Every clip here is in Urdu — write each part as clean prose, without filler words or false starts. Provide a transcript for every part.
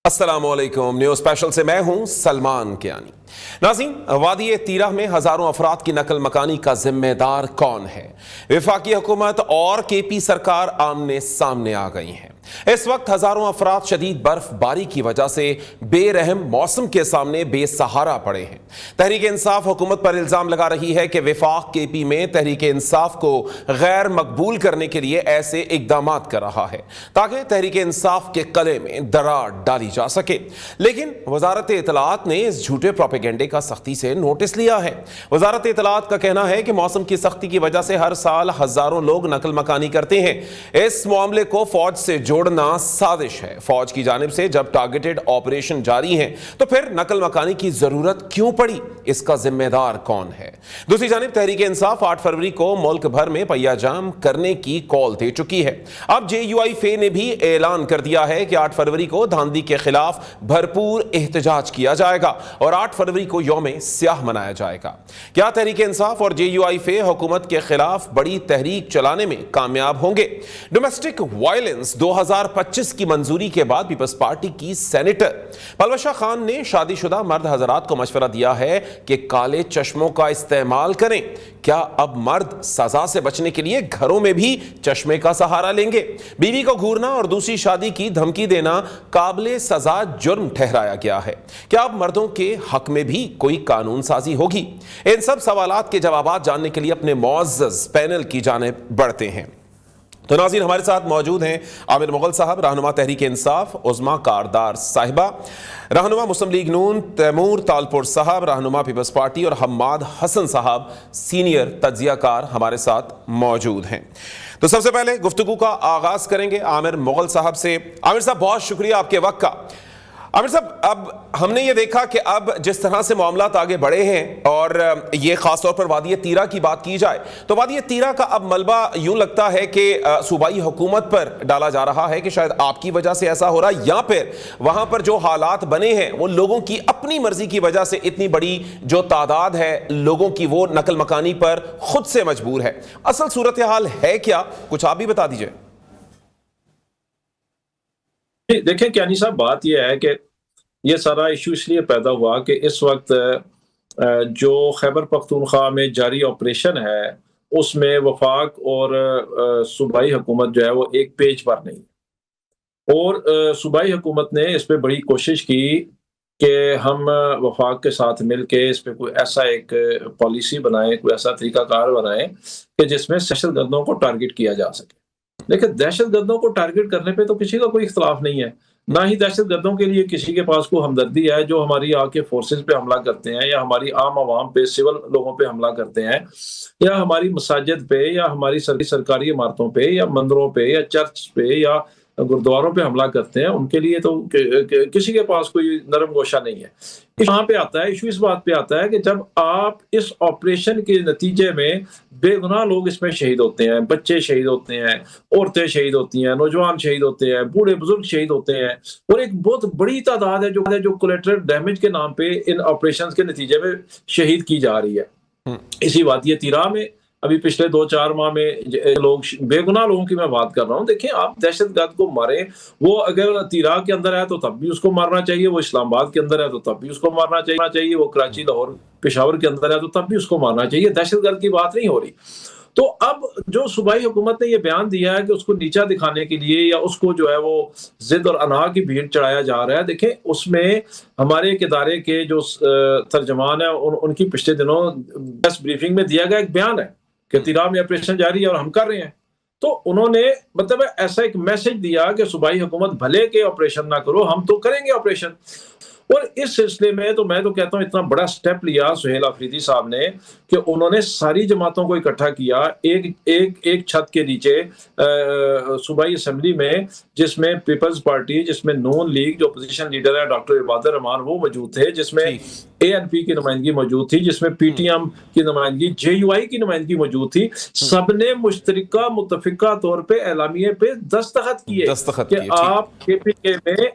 السلام علیکم، نیو اسپیشل سے میں ہوں سلمان کیانی۔ ناظرین، وادی تیرہ میں ہزاروں افراد کی نقل مکانی کا ذمہ دار کون ہے؟ وفاقی حکومت اور کے پی سرکار آمنے سامنے آ گئی ہیں۔ اس وقت ہزاروں افراد شدید برف باری کی وجہ سے بے رحم موسم کے سامنے بے سہارا پڑے ہیں۔ تحریک انصاف حکومت پر الزام لگا رہی ہے کہ وفاق کے پی میں تحریک انصاف کو غیر مقبول کرنے کے لیے ایسے اقدامات کر رہا ہے تاکہ تحریک انصاف کے قلعے میں دراڑ ڈالی جا سکے، لیکن وزارت اطلاعات نے اس جھوٹے پروپیگنڈے کا سختی سے نوٹس لیا ہے۔ وزارت اطلاعات کا کہنا ہے کہ موسم کی سختی کی وجہ سے ہر سال ہزاروں لوگ نقل مکانی کرتے ہیں۔ اس معاملے کو فوج سے جوڑنا سازش ہے۔ فوج کی جانب سے جب ٹارگیٹڈ آپریشن جاری ہیں تو پھر نقل مکانی کی ضرورت کیوں پڑی؟ اس کا ذمہ دار کون ہے؟ دوسری جانب تحریک انصاف 8 فروری کو ملک بھر میں پہیہ جام کرنے کی کال دے چکی ہے۔ اب جے یو آئی فے نے بھی اعلان کر دیا ہے کہ 8 فروری کو دھاندلی کے خلاف بھرپور احتجاج کیا جائے گا اور 8 فروری کو یوم سیاہ منایا جائے گا۔ کیا تحریک انصاف اور جے یو آئی فے حکومت کے خلاف بڑی تحریک چلانے میں کامیاب ہوں گے؟ ڈومیسٹک وائلنس 2025 کی منظوری کے بعد پیپلز پارٹی کی سینیٹر پلوشا خان نے شادی شدہ مرد حضرات کو مشورہ دیا ہے کہ کالے چشموں کا استعمال کریں۔ کیا اب مرد سزا سے بچنے کے لیے گھروں میں بھی چشمے کا سہارا لیں گے؟ بیوی کو گھورنا اور دوسری شادی کی دھمکی دینا قابل سزا جرم ٹھہرایا گیا ہے۔ کیا اب مردوں کے حق میں بھی کوئی قانون سازی ہوگی؟ ان سب سوالات کے جوابات جاننے کے لیے اپنے معزز پینل کی جانب بڑھتے ہیں۔ تو ناظرین، ہمارے ساتھ موجود ہیں عامر مغل صاحب، رہنما تحریک انصاف، عظمیٰ کاردار صاحبہ، رہنما مسلم لیگ نون تیمور تالپور صاحب، رہنما پیپلز پارٹی، اور حماد حسن صاحب سینئر تجزیہ کار ہمارے ساتھ موجود ہیں۔ تو سب سے پہلے گفتگو کا آغاز کریں گے عامر مغل صاحب سے۔ عامر صاحب، بہت شکریہ آپ کے وقت کا۔ عامر صاحب، اب ہم نے یہ دیکھا کہ اب جس طرح سے معاملات آگے بڑھے ہیں، اور یہ خاص طور پر وادی تیرہ کی بات کی جائے تو وادی تیرہ کا اب ملبہ یوں لگتا ہے کہ صوبائی حکومت پر ڈالا جا رہا ہے کہ شاید آپ کی وجہ سے ایسا ہو رہا ہے، یا پھر وہاں پر جو حالات بنے ہیں وہ لوگوں کی اپنی مرضی کی وجہ سے اتنی بڑی جو تعداد ہے لوگوں کی وہ نقل مکانی پر خود سے مجبور ہے۔ اصل صورتحال ہے کیا؟ کچھ آپ بھی بتا دیجئے۔ دیکھیں کیانی صاحب، بات یہ ہے کہ یہ سارا ایشو اس لیے پیدا ہوا کہ اس وقت جو خیبر پختونخوا میں جاری آپریشن ہے اس میں وفاق اور صوبائی حکومت جو ہے وہ ایک پیج پر نہیں، اور صوبائی حکومت نے اس پہ بڑی کوشش کی کہ ہم وفاق کے ساتھ مل کے اس پہ کوئی ایسا ایک پالیسی بنائیں، کوئی ایسا طریقہ کار بنائیں کہ جس میں دہشت گردوں کو ٹارگٹ کیا جا سکے۔ لیکن دہشت گردوں کو ٹارگٹ کرنے پہ تو کسی کا کوئی اختلاف نہیں ہے، نہ ہی دہشت گردوں کے لیے کسی کے پاس کوئی ہمدردی ہے جو ہماری آ کے فورسز پہ حملہ کرتے ہیں، یا ہماری عام عوام پہ، سول لوگوں پہ حملہ کرتے ہیں، یا ہماری مساجد پہ، یا ہماری سرکاری عمارتوں پہ، یا مندروں پہ، یا چرچ پہ، یا گردواروں پہ حملہ کرتے ہیں۔ ان کے لیے تو کسی کے پاس کوئی نرم گوشہ نہیں ہے۔ یہاں پہ آتا ہے ایشو، اس بات پہ آتا ہے کہ جب آپ اس آپریشن کے نتیجے میں بے گناہ لوگ اس میں شہید ہوتے ہیں، بچے شہید ہوتے ہیں، عورتیں شہید ہوتی ہیں، نوجوان شہید ہوتے ہیں، بوڑھے بزرگ شہید ہوتے ہیں، اور ایک بہت بڑی تعداد ہے جو کولیٹرل ڈیمیج کے نام پہ ان آپریشنز کے نتیجے میں شہید کی جا رہی ہے۔ اسی وادی تیرہ میں ابھی پچھلے 2-4 ماہ میں لوگ بے گناہ لوگوں کی میں بات کر رہا ہوں۔ دیکھیں، آپ دہشت گرد کو ماریں، وہ اگر تیرہ کے اندر ہے تو تب بھی اس کو مارنا چاہیے، وہ اسلام آباد کے اندر ہے تو تب بھی اس کو مارنا چاہیے، وہ کراچی، لاہور، پشاور کے اندر ہے تو تب بھی اس کو مارنا چاہیے۔ دہشت گرد کی بات نہیں ہو رہی۔ تو اب جو صوبائی حکومت نے یہ بیان دیا ہے کہ اس کو نیچا دکھانے کے لیے، یا اس کو جو ہے وہ ضد اور انا کی بھیڑ چڑھایا جا رہا ہے، دیکھیں اس میں ہمارے ایک ادارے کے جو ترجمان ہیں ان کی پچھلے دنوں پریس بریفنگ میں دیا گیا ایک بیان ہے کہ تیرہ میں آپریشن جاری ہے اور ہم کر رہے ہیں۔ تو انہوں نے مطلب ایسا ایک میسج دیا کہ صوبائی حکومت بھلے کے آپریشن نہ کرو، ہم تو کریں گے آپریشن۔ اور اس سلسلے میں تو میں تو کہتا ہوں اتنا بڑا سٹیپ لیا سہیل آفریدی صاحب نے کہ انہوں نے ساری جماعتوں کو اکٹھا کیا ایک چھت کے نیچے صوبائی اسمبلی میں، جس میں پیپلز پارٹی، جس میں نون لیگ جو اپوزیشن لیڈر ہے ڈاکٹر عباد الرحمان وہ موجود تھے، جس میں اے این پی کی نمائندگی موجود تھی، جس میں پی ٹی ایم کی نمائندگی، جے یو آئی کی نمائندگی موجود تھی۔ سب نے مشترکہ متفقہ طور پہ اعلامیے پہ دستخط کیے کہ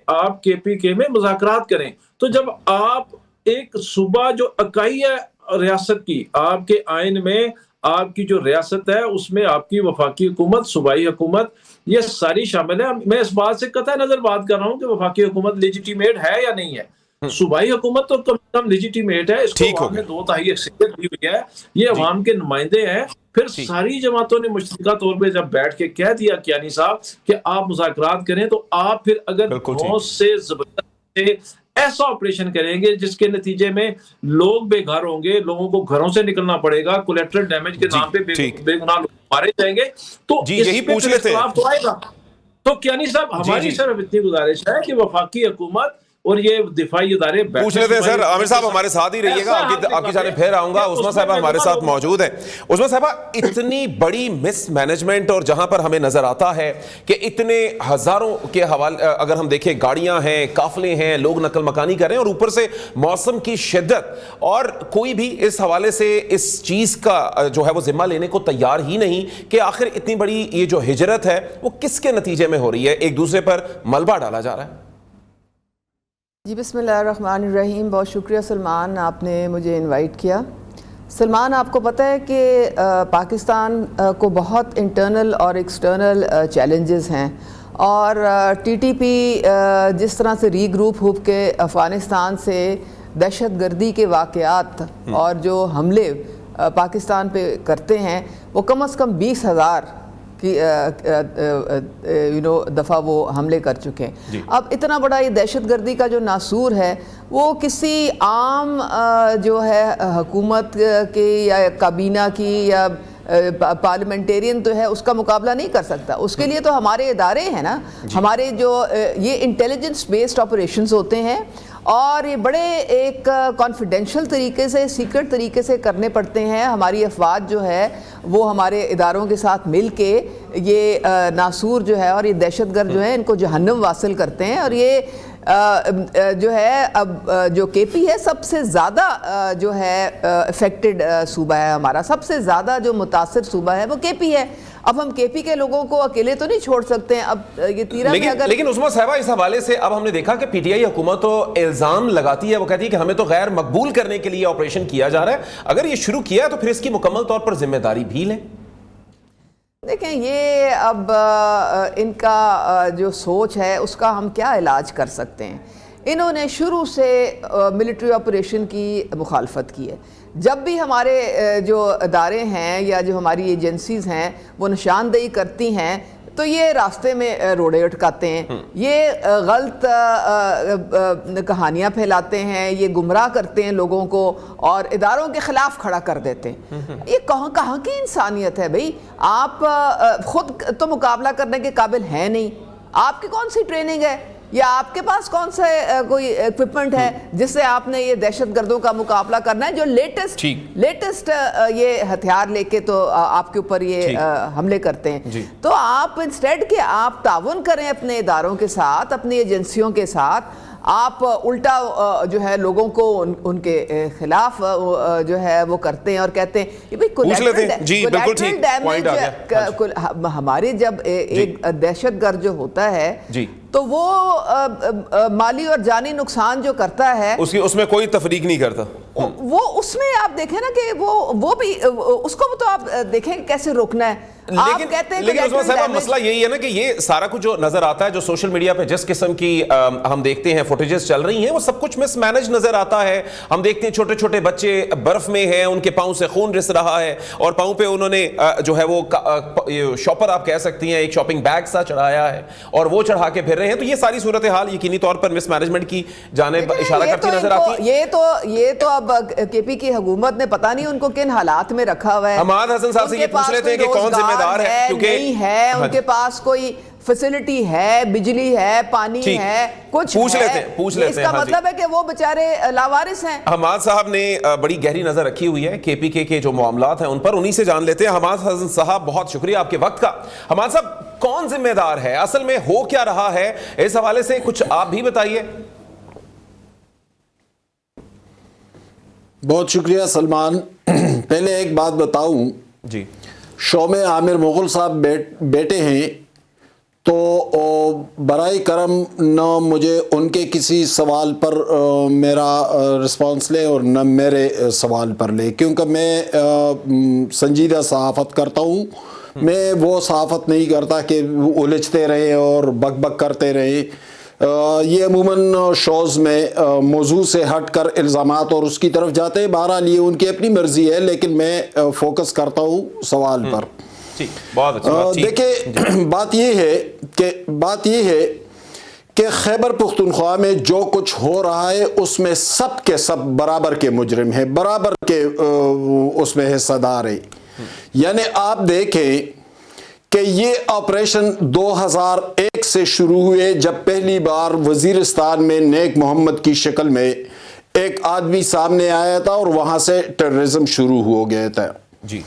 آپ کے پی کے میں مذاکرات کریں۔ تو جب آپ ایک صوبہ جو اکائی ہے ریاست کی، آپ کے آئین میں آپ کی جو ریاست ہے اس میں آپ کی وفاقی حکومت، صوبائی حکومت یہ ساری شامل ہے. میں اس بات سے قطع نظر بات کر رہا ہوں کہ وفاقی حکومت لیجیٹیمیٹ ہے یا نہیں ہے. صوبائی حکومت تو کم از کم لیجیٹیمیٹ ہے, اس کو عوام نے 2/3 اکثریت دی ہوئی ہے, یہ عوام کے نمائندے ہیں. پھر ساری جماعتوں نے مشترکہ طور پہ جب بیٹھ کے کہہ دیا کیانی صاحب کہ آپ مذاکرات کریں, تو آپ پھر اگر بہت سے زبردست ایسا آپریشن کریں گے جس کے نتیجے میں لوگ بے گھر ہوں گے, لوگوں کو گھروں سے نکلنا پڑے گا, کولیٹرل ڈیمیج کے نام پہ بے گناہ لوگ مارے جائیں گے, تو یہی پوچھ لیتے ہیں تو آئے گا. تو کیانی صاحب ہماری صرف اتنی گزارش ہے کہ وفاقی حکومت اور یہ دفاعی ادارے پوچھ لیتے ہیں. سر عامر صاحب ہمارے ساتھ ہی رہیے گا, آپ کی جانب پھر آؤں گا. عثمان صاحبہ ہمارے ساتھ موجود ہیں. عثمان صاحبہ, اتنی بڑی مس مینجمنٹ, اور جہاں پر ہمیں نظر آتا ہے کہ اتنے ہزاروں کے حوالے اگر ہم دیکھیں, گاڑیاں ہیں, قافلے ہیں, لوگ نقل مکانی کر رہے ہیں, اور اوپر سے موسم کی شدت, اور کوئی بھی اس حوالے سے اس چیز کا جو ہے وہ ذمہ لینے کو تیار ہی نہیں کہ آخر اتنی بڑی یہ جو ہجرت ہے وہ کس کے نتیجے میں ہو رہی ہے, ایک دوسرے پر ملبہ ڈالا جا رہا ہے. جی بسم اللہ الرحمن الرحیم. بہت شکریہ سلمان, آپ نے مجھے انوائٹ کیا. سلمان, آپ کو پتہ ہے کہ پاکستان کو بہت انٹرنل اور ایکسٹرنل چیلنجز ہیں, اور ٹی ٹی پی جس طرح سے ری گروپ ہو کے افغانستان سے دہشت گردی کے واقعات اور جو حملے پاکستان پہ کرتے ہیں, وہ کم از کم 20,000 کی دفعہ وہ حملے کر چکے ہیں. اب اتنا بڑا یہ دہشت گردی کا جو ناسور ہے, وہ کسی عام جو ہے حکومت کے یا کابینہ کی یا پارلیمنٹیرین تو ہے, اس کا مقابلہ نہیں کر سکتا. اس کے لیے تو ہمارے ادارے ہیں نا, ہمارے جو یہ انٹیلیجنس بیسڈ آپریشنز ہوتے ہیں, اور یہ بڑے ایک کانفیڈینشیل طریقے سے, سیکرٹ طریقے سے کرنے پڑتے ہیں. ہماری افواج جو ہے وہ ہمارے اداروں کے ساتھ مل کے یہ ناسور جو ہے اور یہ دہشت گرد جو ہے ان کو جہنم واصل کرتے ہیں. اور یہ جو ہے اب جو کے پی ہے سب سے زیادہ جو ہے افیکٹڈ صوبہ ہے ہمارا, سب سے زیادہ جو متاثر صوبہ ہے وہ کے پی ہے. اب ہم کے پی کے لوگوں کو اکیلے تو نہیں چھوڑ سکتے ہیں. اب یہ تیرہ میں اگر لیکن عثمان صاحبہ, اس حوالے سے اب ہم نے دیکھا کہ پی ٹی آئی حکومت تو الزام لگاتی ہے, وہ کہتی ہے کہ ہمیں تو غیر مقبول کرنے کے لیے آپریشن کیا جا رہا ہے. اگر یہ شروع کیا ہے تو پھر اس کی مکمل طور پر ذمہ داری بھی لیں. دیکھیں, یہ اب ان کا جو سوچ ہے اس کا ہم کیا علاج کر سکتے ہیں. انہوں نے شروع سے ملٹری آپریشن کی مخالفت کی ہے. جب بھی ہمارے جو ادارے ہیں یا جو ہماری ایجنسیز ہیں وہ نشاندہی کرتی ہیں تو یہ راستے میں روڑے اٹکاتے ہیں, یہ غلط کہانیاں پھیلاتے ہیں, یہ گمراہ کرتے ہیں لوگوں کو اور اداروں کے خلاف کھڑا کر دیتے ہیں. یہ کہاں کی انسانیت ہے بھئی؟ آپ خود تو مقابلہ کرنے کے قابل ہیں نہیں. آپ کی کون سی ٹریننگ ہے یا آپ کے پاس کون سا کوئی ایکوپمنٹ ہے جس سے آپ نے یہ دہشت گردوں کا مقابلہ کرنا ہے جو لیٹسٹ یہ ہتھیار لے کے تو آپ کے اوپر یہ حملے کرتے ہیں. تو آپ انسٹیڈ کہ آپ تعاون کریں اپنے اداروں کے ساتھ, اپنی ایجنسیوں کے ساتھ, آپ الٹا جو ہے لوگوں کو ان کے خلاف جو ہے وہ کرتے ہیں اور کہتے ہیں یہ بھئی کولیٹرل ڈیمیج. ہمارے جب ایک دہشت گرد جو ہوتا ہے تو وہ مالی اور جانی نقصان جو کرتا ہے اس میں کوئی تفریق نہیں کرتا. وہ اس میں آپ دیکھیں نا کہ وہ بھی اس کو تو آپ دیکھیں کیسے روکنا ہے. لیکن عثمان صاحب مسئلہ یہی ہے نا کہ یہ سارا کچھ جو نظر آتا ہے, جو سوشل میڈیا پہ جس قسم کی ہم دیکھتے ہیں فوٹیجز چل رہی ہیں, وہ سب کچھ مس مینج نظر آتا ہے. ہم دیکھتے ہیں چھوٹے چھوٹے بچے برف میں ہیں, ان کے پاؤں سے خون رس رہا ہے, اور پاؤں پہ انہوں نے جو ہے وہ شاپر آپ کہہ سکتی ہیں ایک شاپنگ بیگ سا چڑھایا ہے اور وہ چڑھا کے پھر رہے ہیں. تو یہ ساری صورتحال یقینی طور پر مس مینجمنٹ کی جانب اشارہ کرتی نظر آتی ہے. یہ تو اب کے پی کی حکومت نے پتہ نہیں ان کو کن حالات میں رکھا ہوا ہے. حماد حسن صاحب سے یہ پوچھ لیتے ہیں کہ کون ذمہ دار ہے, کیونکہ نہیں ہے ان کے پاس کوئی فیسلٹی ہے, بجلی ہے, پانی ہے, کچھ پوچھ لیتے ہیں. اس کا مطلب ہے کہ وہ بیچارے لاوارث ہیں. حماد صاحب نے بڑی گہری نظر رکھی ہوئی ہے کے پی کے جو معاملات ہیں ان پر, انہی سے جان لیتے ہیں. حماد حسن صاحب بہت شکریہ آپ کے وقت کا. حماد صاحب, کون ذمہ دار ہے, اصل میں ہو کیا رہا ہے, اس حوالے سے کچھ آپ بھی بتائیے. بہت شکریہ سلمان. پہلے ایک بات بتاؤں, جی شوم عامر مغل صاحب بیٹے ہیں تو برائے کرم نہ مجھے ان کے کسی سوال پر میرا رسپانس لے اور نہ میرے سوال پر لے, کیونکہ میں سنجیدہ صحافت کرتا ہوں. میں وہ صحافت نہیں کرتا کہ الجھتے رہیں اور بک بک کرتے رہیں. یہ عموماً شوز میں موضوع سے ہٹ کر الزامات اور اس کی طرف جاتے ہیں. بہرحال یہ ان کی اپنی مرضی ہے, لیکن میں فوکس کرتا ہوں سوال پر. دیکھیں بات یہ ہے کہ خیبر پختونخوا میں جو کچھ ہو رہا ہے اس میں سب کے سب برابر کے مجرم ہیں, برابر کے اس میں حصہ دار ہیں. یعنی آپ دیکھیں کہ یہ آپریشن 2001 سے شروع ہوئے, جب پہلی بار وزیرستان میں نیک محمد کی شکل میں ایک آدمی سامنے آیا تھا اور وہاں سے ٹیررزم شروع ہو گیا تھا. جی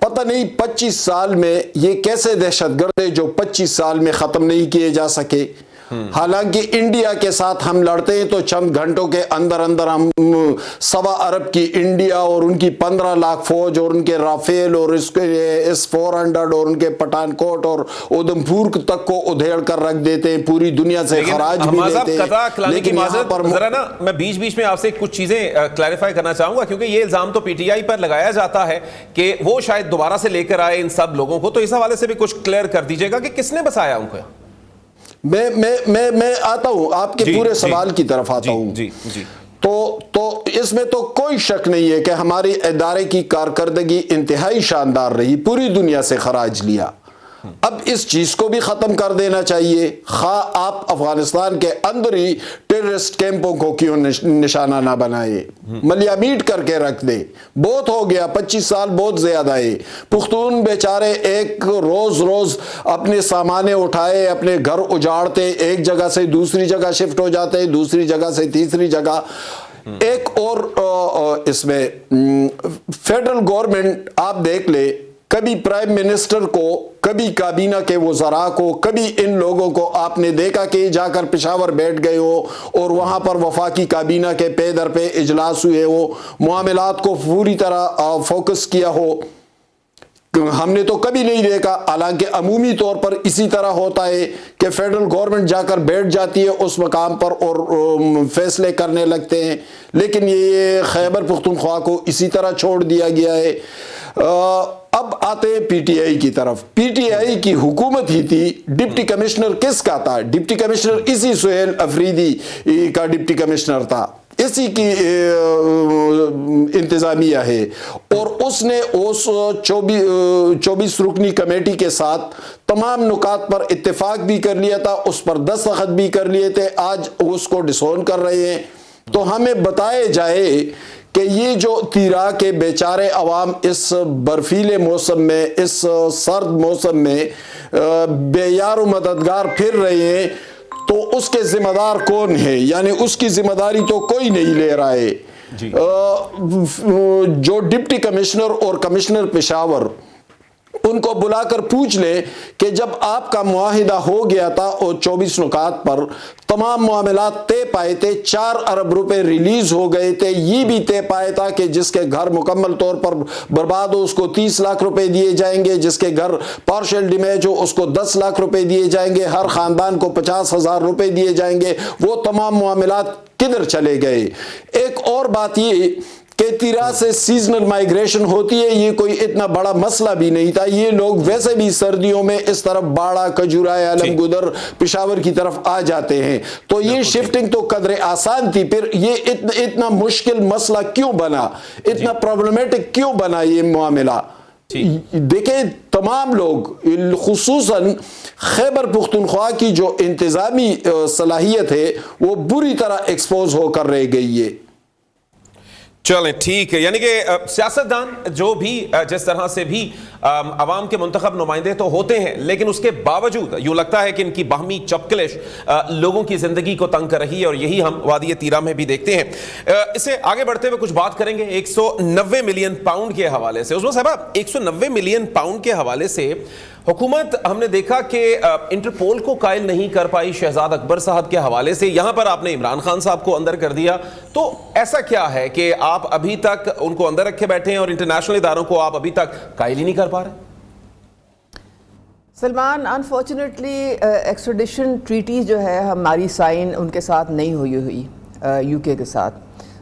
پتہ نہیں 25 سال میں یہ کیسے دہشت گرد ہے جو 25 سال میں ختم نہیں کیے جا سکے. حالانکہ انڈیا کے ساتھ ہم لڑتے ہیں تو چند گھنٹوں کے اندر ہم 1.25 ارب کی انڈیا اور ان کی 15 لاکھ فوج اور ان کے رافیل اور اس کے S-400 اور ان کے پٹھان کوٹ اور ادھمپور تک کو ادھیڑ کر رکھ دیتے ہیں, پوری دنیا سے خراج بھی لیتے ہیں. لیکن ذرا نا میں بیچ میں آپ سے کچھ چیزیں کلیریفائی کرنا چاہوں گا, کیونکہ یہ الزام تو پی ٹی آئی پر لگایا جاتا ہے کہ وہ شاید دوبارہ سے لے کر آئے ان سب لوگوں کو, تو اس حوالے سے بھی کچھ کلیئر کر دیجیے گا کہ کس نے بسایا ان کو. میں آتا ہوں آپ کے پورے سوال کی طرف آتا ہوں. تو اس میں تو کوئی شک نہیں ہے کہ ہماری ادارے کی کارکردگی انتہائی شاندار رہی, پوری دنیا سے خراج لیا. اب اس چیز کو بھی ختم کر دینا چاہیے. خواہ آپ افغانستان کے اندر ہی ٹیررسٹ کیمپوں کو کیوں نشانہ نہ بنائے, ملیا میٹ کر کے رکھ دے. بہت ہو گیا, 25 سال بہت زیادہ ہے. پختون بیچارے ایک روز اپنے سامانے اٹھائے, اپنے گھر اجاڑتے, ایک جگہ سے دوسری جگہ شفٹ ہو جاتے, دوسری جگہ سے تیسری جگہ. ایک اور اس میں فیڈرل گورنمنٹ آپ دیکھ لے, کبھی پرائم منسٹر کو, کبھی کابینہ کے وزراء کو, کبھی ان لوگوں کو آپ نے دیکھا کہ جا کر پشاور بیٹھ گئے ہو اور وہاں پر وفاقی کابینہ کے پے در پہ اجلاس ہوئے ہو, معاملات کو پوری طرح فوکس کیا ہو. ہم نے تو کبھی نہیں دیکھا. حالانکہ عمومی طور پر اسی طرح ہوتا ہے کہ فیڈرل گورنمنٹ جا کر بیٹھ جاتی ہے اس مقام پر اور فیصلے کرنے لگتے ہیں, لیکن یہ خیبر پختونخوا کو اسی طرح چھوڑ دیا گیا ہے. اب آتے ہیں پی ٹی آئی کی طرف. پی ٹی آئی کی حکومت ہی تھی. ڈپٹی کمشنر کس کا تھا؟ ڈپٹی کمشنر اسی سہیل افریدی کا ڈپٹی کمشنر تھا, اسی کی انتظامیہ ہے. اور اس نے اس 24 رکنی کمیٹی کے ساتھ تمام نکات پر اتفاق بھی کر لیا تھا, اس پر دستخط بھی کر لیے تھے. آج اس کو ڈسون کر رہے ہیں. تو ہمیں بتائے جائے کہ یہ جو تیرا کے بیچارے عوام اس برفیلے موسم میں, اس سرد موسم میں بے یار و مددگار پھر رہے ہیں, تو اس کے ذمہ دار کون ہے؟ یعنی اس کی ذمہ داری تو کوئی نہیں لے رہا ہے. جو ڈپٹی کمشنر اور کمشنر پشاور, ان کو بلا کر پوچھ لے کہ جب آپ کا معاہدہ ہو گیا تھا اور 24 نکات پر تمام معاملات طے پائے تھے, 4 ارب روپے ریلیز ہو گئے تھے, یہ بھی طے پائے تھا کہ جس کے گھر مکمل طور پر برباد ہو اس کو 30 لاکھ روپے دیے جائیں گے, جس کے گھر پارشل ڈیمیج ہو اس کو 10 لاکھ روپے دیے جائیں گے, ہر خاندان کو 50,000 روپے دیے جائیں گے. وہ تمام معاملات کدھر چلے گئے؟ ایک اور بات یہ کہ تیرا سے سیزنل مائیگریشن ہوتی ہے, یہ کوئی اتنا بڑا مسئلہ بھی نہیں تھا. یہ لوگ ویسے بھی سردیوں میں اس طرف باڑہ, کجورائے, علم گدر, پشاور کی طرف آ جاتے ہیں. تو یہ شفٹنگ تو قدر آسان تھی. پھر یہ اتنا مشکل مسئلہ کیوں بنا, اتنا پرابلمیٹک کیوں بنا یہ معاملہ؟ دیکھیں تمام لوگ, خصوصاً خیبر پختونخوا کی جو انتظامی صلاحیت ہے وہ بری طرح ایکسپوز ہو کر رہ گئی ہے. چلیں ٹھیک ہے, یعنی کہ سیاستدان جو بھی جس طرح سے بھی عوام کے منتخب نمائندے تو ہوتے ہیں, لیکن اس کے باوجود یوں لگتا ہے کہ ان کی باہمی چپکلش لوگوں کی زندگی کو تنگ کر رہی ہے, اور یہی ہم وادی تیرا میں بھی دیکھتے ہیں. اسے آگے بڑھتے ہوئے کچھ بات کریں گے 190 ملین پاؤنڈ کے حوالے سے. عثمان صاحب 190 ملین پاؤنڈ کے حوالے سے حکومت ہم نے دیکھا کہ انٹرپول کو قائل نہیں کر پائی شہزاد اکبر صاحب کے حوالے سے. یہاں پر آپ نے عمران خان صاحب کو اندر کر دیا, تو ایسا کیا ہے کہ آپ ابھی تک ان کو اندر رکھے بیٹھے ہیں اور انٹرنیشنل اداروں کو آپ ابھی تک قائل ہی نہیں کر پا رہے؟ سلمان, انفارچونیٹلی ایکسٹریڈیشن ٹریٹی جو ہے ہماری سائن ان کے ساتھ نہیں ہوئی یو کے کے ساتھ,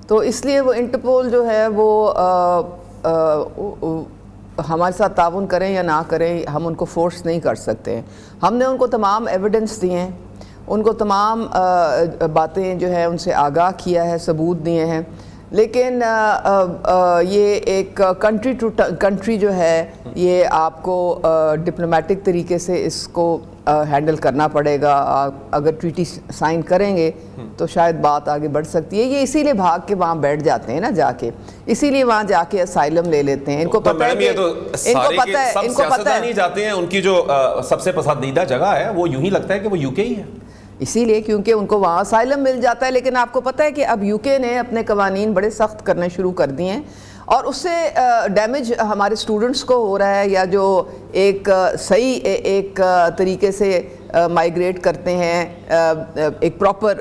تو اس لیے وہ انٹرپول جو ہے وہ ہمارے ساتھ تعاون کریں یا نہ کریں ہم ان کو فورس نہیں کر سکتے ہیں. ہم نے ان کو تمام ایویڈنس دیے ہیں, ان کو تمام باتیں جو ہے ان سے آگاہ کیا ہے, ثبوت دیے ہیں, لیکن یہ ایک کنٹری ٹو کنٹری جو ہے یہ آپ کو ڈپلومیٹک طریقے سے اس کو ہینڈل کرنا پڑے گا. اگر ٹریٹی سائن کریں گے تو شاید بات آگے بڑھ سکتی ہے. یہ اسی لیے بھاگ کے وہاں بیٹھ جاتے ہیں نا جا کے, اسی لیے وہاں جا کے اسائلم لے لیتے ہیں. ان کو پتہ ہے ان کو پتہ ہے نہیں جاتے ہیں, ان کی جو سب سے پسندیدہ جگہ ہے وہ یوں ہی لگتا ہے کہ وہ یو کے ہی ہے, اسی لیے کیونکہ ان کو وہاں اسائلم مل جاتا ہے. لیکن آپ کو پتہ ہے کہ اب یو کے نے اپنے قوانین بڑے سخت کرنے شروع کر دیے ہیں, اور اس سے ڈیمیج ہمارے اسٹوڈنٹس کو ہو رہا ہے, یا جو ایک صحیح ایک طریقے سے مائیگریٹ کرتے ہیں ایک پراپر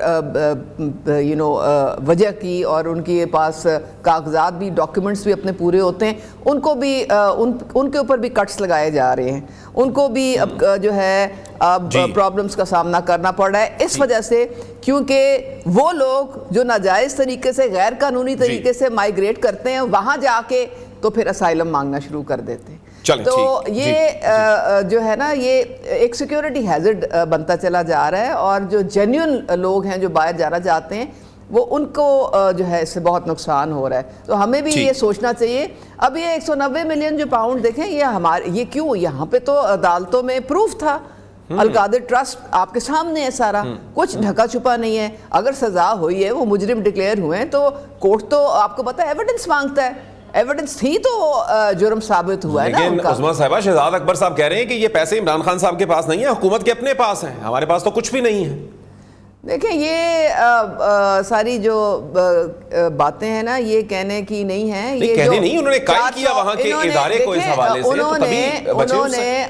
وجہ کی, اور ان کے پاس کاغذات بھی, ڈاکیومنٹس بھی اپنے پورے ہوتے ہیں, ان کو بھی ان کے اوپر بھی کٹس لگائے جا رہے ہیں. ان کو بھی اب جو ہے اب پرابلمس کا سامنا کرنا پڑ رہا ہے اس وجہ سے, کیونکہ وہ لوگ جو ناجائز طریقے سے, غیر قانونی طریقے سے مائیگریٹ کرتے ہیں, وہاں جا کے تو پھر اسائلم مانگنا شروع کر دیتے ہیں. تو یہ جو ہے نا یہ ایک سیکیورٹی ہیزرڈ بنتا چلا جا رہا ہے, اور جو جینیون لوگ ہیں جو باہر جانا چاہتے ہیں وہ ان کو جو ہے اس سے بہت نقصان ہو رہا ہے. تو ہمیں بھی یہ سوچنا چاہیے. اب یہ 190 ملین جو پاؤنڈ دیکھیں, یہ کیوں, یہاں پہ تو عدالتوں میں پروف تھا, القادر ٹرسٹ آپ کے سامنے ہے سارا کچھ, ڈھکا چھپا نہیں ہے. اگر سزا ہوئی ہے, وہ مجرم ڈکلیئر ہوئے ہیں, تو کورٹ تو آپ کو پتہ ہے ایویڈنس مانگتا ہے, ایویڈنس تھی تو جرم ثابت ہوا ہے نا. لیکن عظمیٰ صاحبہ, شہزاد اکبر صاحب کہہ رہے ہیں کہ یہ پیسے عمران خان صاحب کے پاس نہیں ہیں, حکومت کے اپنے پاس ہیں, ہمارے پاس تو کچھ بھی نہیں ہے. دیکھیں یہ ساری جو باتیں ہیں نا یہ کہنے کی نہیں ہیں, یہ کہنے نہیں, انہوں نے قائل کیا وہاں کے ادارے کو اس حوالے سے.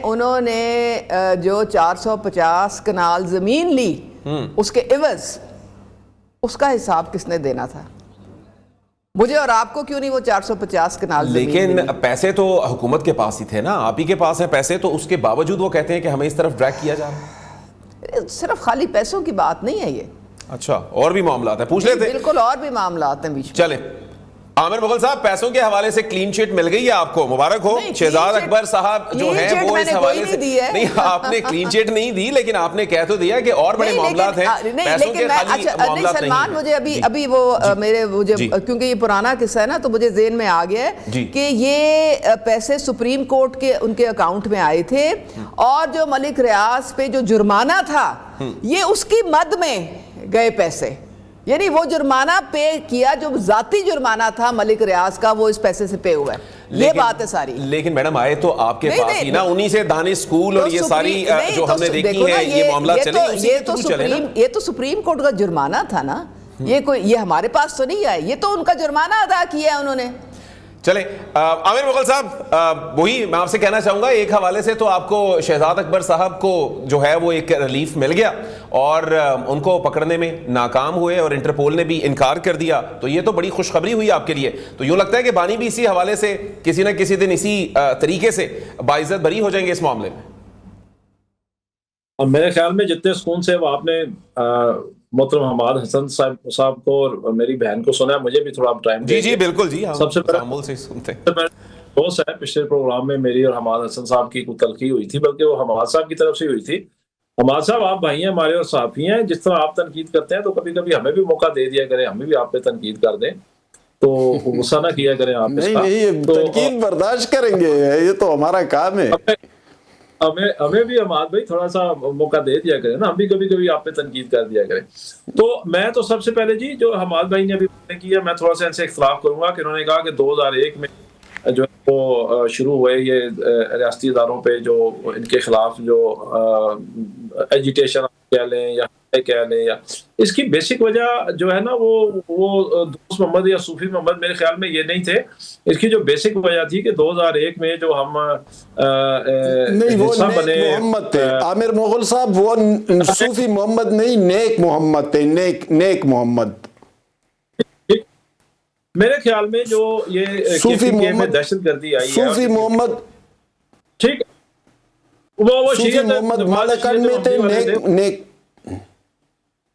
انہوں نے جو 450 کنال زمین لی اس کے عوض, اس کا حساب کس نے دینا تھا؟ مجھے اور آپ کو کیوں نہیں وہ 450 کنال زمین. لیکن پیسے تو حکومت کے پاس ہی تھے نا, آپ ہی کے پاس ہیں پیسے, تو اس کے باوجود وہ کہتے ہیں کہ ہمیں اس طرف ڈریگ کیا جا رہا ہے. صرف خالی پیسوں کی بات نہیں ہے یہ. اچھا, اور بھی معاملات ہیں, پوچھ لیتے ہیں. بالکل اور بھی معاملات ہیں بیچ میں. چلیں, عامر مغل صاحب, پیسوں کے حوالے سے کلین چٹ مل گئی ہے آپ کو, مبارک ہو. شہزاد اکبر صاحب جو ہیں وہ اس حوالے سے نہیں, آپ نے کلین چٹ نہیں دی, لیکن آپ نے کہہ تو دیا کہ اور بڑے معاملات ہیں, پیسوں کے خالی معاملات نہیں. سلمان, مجھے ابھی وہ میرے کیونکہ یہ پرانا قصہ ہے نا, تو مجھے ذہن میں آ گیا ہے کہ یہ پیسے سپریم کورٹ کے ان کے اکاؤنٹ میں آئے تھے, اور جو ملک ریاض پہ جو جرمانہ تھا یہ اس کی مد میں گئے پیسے, یعنی وہ جرمانہ پے کیا جو ذاتی جرمانہ تھا ملک ریاض کا, وہ اس پیسے سے پے ہوا ہے. یہ بات ہے ساری. لیکن میڈم آئے تو آپ کے پاس ہی نا, انہی سے دانش اسکول اور یہ ساری جو ہم نے دیکھی ہیں یہ معاملات چلے, یہ تو سپریم کورٹ کا جرمانہ تھا نا, یہ ہمارے پاس تو نہیں آئے, یہ تو ان کا جرمانہ ادا کیا ہے انہوں نے. چلیں عامر مغل صاحب, وہی میں آپ سے کہنا چاہوں گا, ایک حوالے سے تو آپ کو شہزاد اکبر صاحب کو جو ہے وہ ایک ریلیف مل گیا, اور ان کو پکڑنے میں ناکام ہوئے, اور انٹرپول نے بھی انکار کر دیا, تو یہ تو بڑی خوشخبری ہوئی آپ کے لیے. تو یوں لگتا ہے کہ بانی بھی اسی حوالے سے کسی نہ کسی دن اسی طریقے سے باعزت بری ہو جائیں گے اس معاملے میں. میرے خیال میں جتنے سکون سے وہ آپ نے محترم حماد حسن صاحب کو اور میری بہن کو سنا, مجھے بھی تھوڑا ٹائم. جی بالکل جی, سب سے پہلے دوست ہے, پچھلے پروگرام میں میری اور حماد حسن صاحب کی کوئی تلخی ہوئی تھی, بلکہ وہ حماد صاحب کی طرف سے ہوئی تھی. حماد صاحب آپ بھائی ہیں ہمارے اور صحافی ہیں, جس طرح آپ تنقید کرتے ہیں تو کبھی کبھی ہمیں بھی موقع دے دیا کریں, ہمیں بھی آپ پہ تنقید کر دیں, تو غصہ نہ کیا کریں آپ. نہیں, تنقید برداشت کریں گے, یہ تو ہمارا کام ہے. ہمیں بھی حماد بھائی تھوڑا سا موقع دے دیا کریں نا, ہم بھی کبھی کبھی آپ پہ تنقید کر دیا کریں. تو میں تو سب سے پہلے جی جو حماد بھائی نے ابھی کیا, میں تھوڑا سا ان سے اختلاف کروں گا کہ انہوں نے کہا کہ 2001 میں جو وہ شروع ہوئے یہ ریاستی اداروں پہ جو ان کے خلاف جو ایجیٹیشن کہہ لیں یا کہہ لیں, یا اس کی بیسک وجہ جو ہے نا وہ دوست محمد یا صوفی محمد میرے خیال میں یہ نہیں تھے. اس کی جو بیسک وجہ تھی کہ 2001 میں جو ہم حصہ بنے, محمد تھے عامر مغل صاحب, وہ صوفی محمد نہیں, نیک محمد تھے, نیک محمد. میرے خیال میں جو یہ صوفی محمد دہشت گردی آئی ہے, صوفی محمد ٹھیک, وہ صوفی محمد مالکان میں تھے, نیک.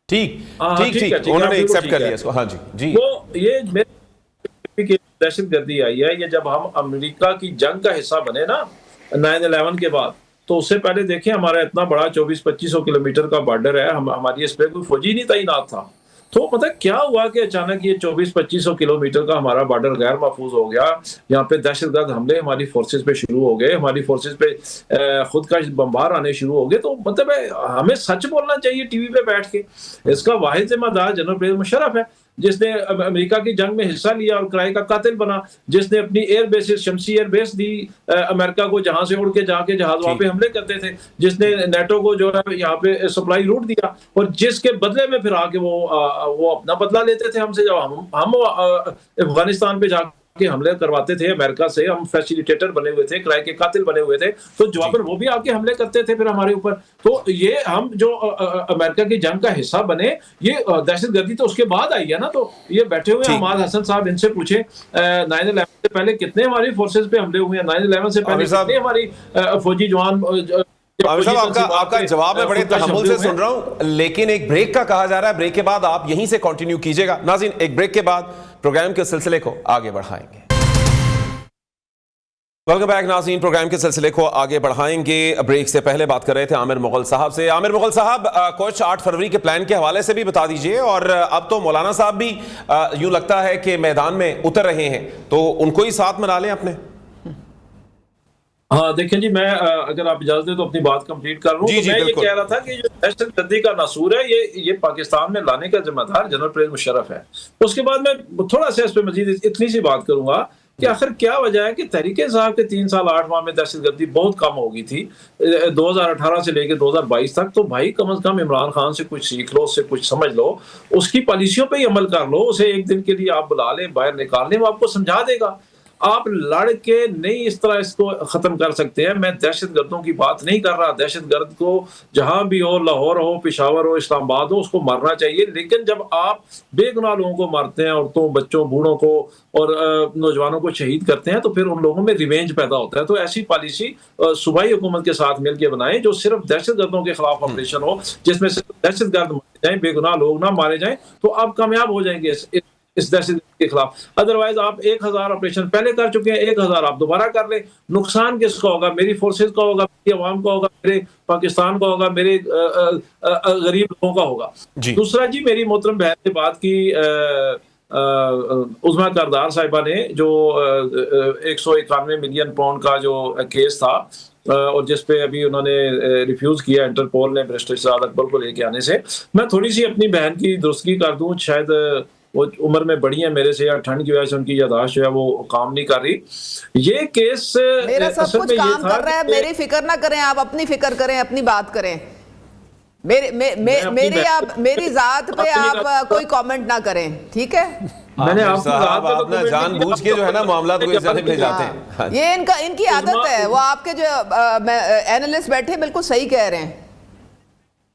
ٹھیک, انہوں نے ایکسپٹ کر لیا اس کو. ہاں جی, وہ یہ کی دہشت گردی آئی ہے یہ جب ہم امریکہ کی جنگ کا حصہ بنے نا 9/11 کے بعد، تو اس سے پہلے دیکھیں ہمارا اتنا بڑا 2400-2500 کلومیٹر کا بارڈر ہے، ہماری اس پہ کوئی فوجی نہیں تعینات تھا. تو پتہ کیا ہوا کہ اچانک یہ 2400-2500 کلومیٹر کا ہمارا بارڈر غیر محفوظ ہو گیا. یہاں پہ دہشت گرد حملے ہماری فورسز پہ شروع ہو گئے، ہماری فورسز پہ خود کش بمبار آنے شروع ہو گئے. تو مطلب ہمیں سچ بولنا چاہیے ٹی وی پہ بیٹھ کے. اس کا واحد ذمہ دار جنرل پرویز مشرف ہے، جس نے امریکہ کی جنگ میں حصہ لیا اور کرائے کا قاتل بنا، جس نے اپنی ایئر بیسز شمسی ایئر بیس دی امریکہ کو، جہاں سے اڑ کے جا کے جہاز وہاں پہ حملے کرتے تھے، جس نے نیٹو کو جو ہے یہاں پہ سپلائی روٹ دیا، اور جس کے بدلے میں پھر آ کے وہ اپنا بدلہ لیتے تھے ہم سے. جب ہم افغانستان پہ جا کے حملے کرواتے تھے امریکہ سے، ہم فیسیلیٹیٹر بنے ہوئے تھے، کرائے کے قاتل بنے ہوئے تھے، تو جواباً وہ بھی آ کے حملے کرتے تھے پھر ہمارے اوپر. تو یہ ہم جو امریکہ کی جنگ کا حصہ بنے، یہ دہشت گردی تو اس کے بعد آئی ہے نا. تو یہ بیٹھے ہوئے حماد حسن صاحب، ان سے پوچھیں 9/11 سے پہلے کتنے ہماری فورسز پہ حملے ہوئے ہیں، 9/11 سے پہلے کتنے ہماری فوجی جوان. عامر صاحب آپ کا جواب میں بڑے تحمل سے سن رہا ہوں، لیکن ایک بریک کا کہا جا رہا ہے، بریک کے بعد آپ یہیں سے کنٹینیو کیجئے گا. ناظرین ایک بریک کے بعد پروگرام کے سلسلے کو آگے بڑھائیں گے. ویلکم بیک ناظرین، پروگرام کے سلسلے کو آگے بڑھائیں گے. بریک سے پہلے بات کر رہے تھے عامر مغل صاحب سے. عامر مغل صاحب کچھ 8 فروری کے پلان کے حوالے سے بھی بتا دیجئے، اور اب تو مولانا صاحب بھی یوں لگتا ہے کہ میدان میں اتر رہے ہیں، تو ان کو ہی ساتھ منا لیں اپنے. ہاں دیکھیں جی، میں اگر آپ اجازت دیں تو اپنی بات کمپلیٹ کر لوں. میں یہ کہہ رہا تھا کہ جو دہشت گردی کا ناسور ہے یہ پاکستان میں لانے کا ذمہ دار جنرل پرویز مشرف ہے. اس کے بعد میں تھوڑا سا اس پہ مزید اتنی سی بات کروں گا کہ آخر کیا وجہ ہے کہ تحریک انصاف کے 3 سال 8 ماہ میں دہشت گردی بہت کم ہو گئی تھی 2018 سے لے کے 2022 تک. تو بھائی کم از کم عمران خان سے کچھ سیکھ لو، اس سے کچھ سمجھ لو، اس کی پالیسیوں پہ ہی عمل کر لو. اسے ایک دن کے لیے آپ بلا لیں، باہر نکال لیں، وہ آپ کو سمجھا دے گا. آپ لڑ کے نہیں اس طرح اس کو ختم کر سکتے ہیں. میں دہشت گردوں کی بات نہیں کر رہا. دہشت گرد کو جہاں بھی ہو، لاہور ہو، پشاور ہو، اسلام آباد ہو، اس کو مرنا چاہیے. لیکن جب آپ بے گناہ لوگوں کو مارتے ہیں، عورتوں، بچوں، بوڑھوں کو اور نوجوانوں کو شہید کرتے ہیں، تو پھر ان لوگوں میں ریونج پیدا ہوتا ہے. تو ایسی پالیسی صوبائی حکومت کے ساتھ مل کے بنائیں جو صرف دہشت گردوں کے خلاف آپریشن ہو، جس میں صرف دہشت گرد مارے جائیں، بے گناہ لوگ نہ مارے جائیں. تو آپ کامیاب ہو جائیں گے اس دہشت گردی کے خلاف. ادروائز آپ 1000 آپریشن پہلے کر چکے ہیں، 1000 آپ دوبارہ کر لیں. نقصان کس کا ہوگا؟ میری فورسز کا ہوگا، میری عوام کا ہوگا، میرے پاکستان کا ہوگا، میرے غریب لوگوں کا ہوگا. دوسرا جی، میری محترم بہن نے بات کی عظمیٰ کردار صاحبہ نے، جو 191 ملین پاؤنڈ کا جو کیس تھا، اور جس پہ ابھی انہوں نے ریفیوز کیا انٹرپول نے برسٹر شہزاد اکبر کو لے کے آنے سے. میں تھوڑی سی اپنی بہن کی درستگی کر دوں. شاید وہ عمر میں بڑی ہیں میرے سے، یا ٹھنڈ کی وجہ سے ان کی یادداشت جو ہے وہ کام نہیں کر رہی. یہ کیس میرا سب کچھ کام کر رہا ہے، میری فکر نہ کریں آپ، اپنی فکر کریں، اپنی بات کریں. میری ذات پہ آپ کوئی کامنٹ نہ کریں، ٹھیک ہے؟ میں نے آپ نے جان بوجھ کے جو ہے نا معاملات کو اس جانب لے جاتے ہیں. یہ ان کی عادت ہے. وہ آپ کے جو اینالسٹ بیٹھے بالکل صحیح کہہ رہے ہیں.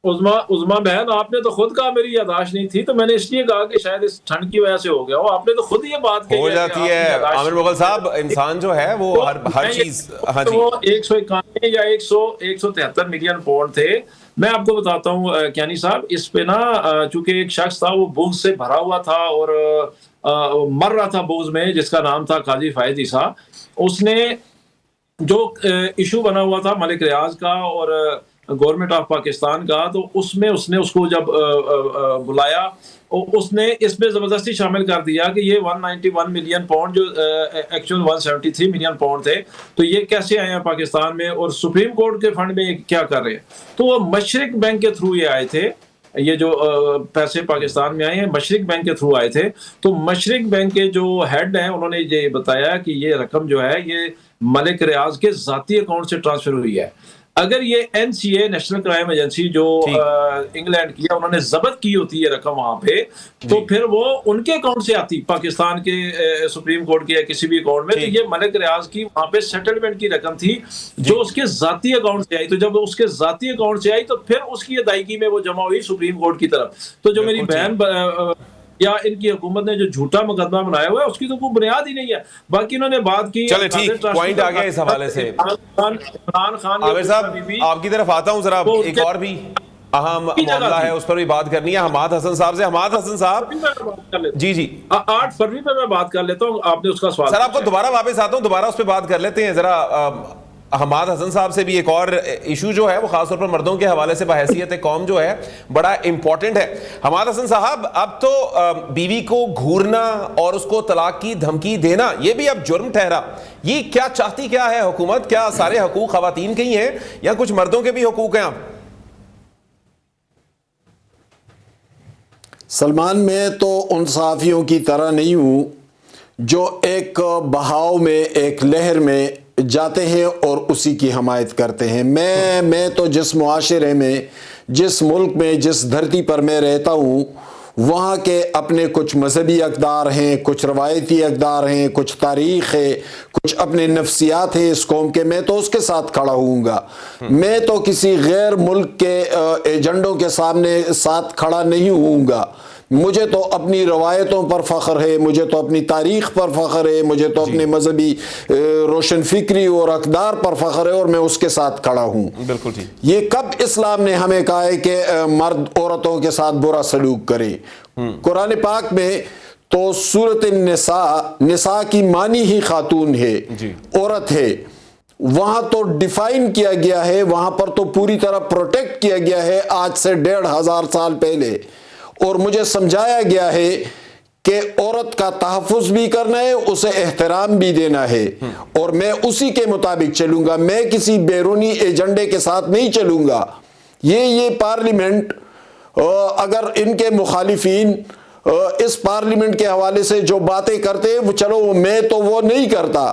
عظمیٰ بہن، آپ نے تو خود کہا میری یادداشت نہیں تھی، تو میں نے اس لیے کہا کہ شاید اس ٹھنڈ کی وجہ سے ہو گیا ہو. آپ نے تو خود یہ بات کہی ہو جاتی ہے. عامر مغل صاحب، انسان جو ہے وہ ہر چیز، ہاں جی، وہ 191 یا 173 ملین پاؤنڈ تھے. میں آپ کو بتاتا ہوں کیانی صاحب، اس پہ نا چونکہ ایک شخص تھا وہ بغض سے بھرا ہوا تھا اور مر رہا تھا بغض میں، جس کا نام تھا قاضی فائد عیسیٰ. اس نے جو ایشو بنا ہوا تھا ملک ریاض کا اور گورنمنٹ آف پاکستان کا، تو اس میں اس نے اس کو جب بلایا، اس نے اس میں زبردستی شامل کر دیا کہ یہ 191 ملین پاؤنڈ جو ایکچوئل 173 ملین پاؤنڈ تھے، تو یہ کیسے آئے ہیں پاکستان میں، اور سپریم کورٹ کے فنڈ میں یہ کیا کر رہے ہیں. تو وہ مشرق بینک کے تھرو یہ آئے تھے. یہ جو پیسے پاکستان میں آئے ہیں مشرق بینک کے تھرو آئے تھے. تو مشرق بینک کے جو ہیڈ ہیں انہوں نے یہ بتایا کہ یہ رقم جو ہے یہ ملک ریاض کے ذاتی اکاؤنٹ سے ٹرانسفر ہوئی ہے. اگر یہ NCA نیشنل کرائم ایجنسی جو انگلینڈ کی ہے، انہوں نے ضبط کی ہوتی ہے رقم وہاں پہ، تو پھر وہ ان کے اکاؤنٹ سے آتی پاکستان کے سپریم کورٹ کے یا کسی بھی اکاؤنٹ میں. تو یہ ملک ریاض کی وہاں پہ سیٹلمنٹ کی رقم تھی جو اس کے ذاتی اکاؤنٹ سے آئی. تو جب اس کے ذاتی اکاؤنٹ سے آئی تو پھر اس کی ادائیگی میں وہ جمع ہوئی سپریم کورٹ کی طرف. تو جو میری بہن یا ان کی حکومت نے جو جھوٹا مقدمہ بنایا ہوا ہے اس کی تو کوئی بنیاد ہی نہیں ہے. باقی انہوں نے بات کی. چلے ٹھیک، پوائنٹ آ گیا اس حوالے سے. عمران خان عامر صاحب آپ کی طرف آتا ہوں ذرا. ایک اور بھی اہم معاملہ ہے اس پر بھی بات کرنی ہے حماد حسن صاحب سے. حماد حسن صاحب جی 8 فروری پہ میں بات کر لیتا ہوں, آپ نے اس کا سوال سر آپ کو دوبارہ واپس آتا ہوں, دوبارہ اس پہ بات کر لیتے ہیں ذرا. حماد حسن صاحب سے بھی ایک اور ایشو جو ہے وہ خاص طور پر مردوں کے حوالے سے بحیثیت قوم جو ہے بڑا امپورٹنٹ ہے. حماد حسن صاحب, اب تو بیوی کو گھورنا اور اس کو طلاق کی دھمکی دینا یہ بھی اب جرم ٹھہرا. یہ کیا چاہتی کیا ہے حکومت؟ کیا سارے حقوق خواتین کے ہی ہیں یا کچھ مردوں کے بھی حقوق ہیں؟ سلمان, میں تو ان صحافیوں کی طرح نہیں ہوں جو ایک بہاؤ میں ایک لہر میں جاتے ہیں اور اسی کی حمایت کرتے ہیں. میں تو جس معاشرے میں, جس ملک میں, جس دھرتی پر میں رہتا ہوں وہاں کے اپنے کچھ مذہبی اقدار ہیں, کچھ روایتی اقدار ہیں, کچھ تاریخ ہے, کچھ اپنے نفسیات ہیں اس قوم کے. میں تو اس کے ساتھ کھڑا ہوں گا. میں تو کسی غیر ملک کے ایجنڈوں کے ساتھ کھڑا نہیں ہوں گا. مجھے تو اپنی روایتوں پر فخر ہے, مجھے تو اپنی تاریخ پر فخر ہے, مجھے تو اپنے مذہبی روشن فکری اور اقدار پر فخر ہے, اور میں اس کے ساتھ کھڑا ہوں. بالکل ٹھیک. یہ کب اسلام نے ہمیں کہا ہے کہ مرد عورتوں کے ساتھ برا سلوک کرے؟ قرآن پاک میں تو سورۃ نساء کی معنی ہی خاتون ہے, عورت ہے. وہاں تو ڈیفائن کیا گیا ہے, وہاں پر تو پوری طرح پروٹیکٹ کیا گیا ہے آج سے 1500 سال پہلے. اور مجھے سمجھایا گیا ہے کہ عورت کا تحفظ بھی کرنا ہے, اسے احترام بھی دینا ہے, اور میں اسی کے مطابق چلوں گا. میں کسی بیرونی ایجنڈے کے ساتھ نہیں چلوں گا. یہ پارلیمنٹ, اگر ان کے مخالفین اس پارلیمنٹ کے حوالے سے جو باتیں کرتے ہیں وہ چلو, میں تو وہ نہیں کرتا,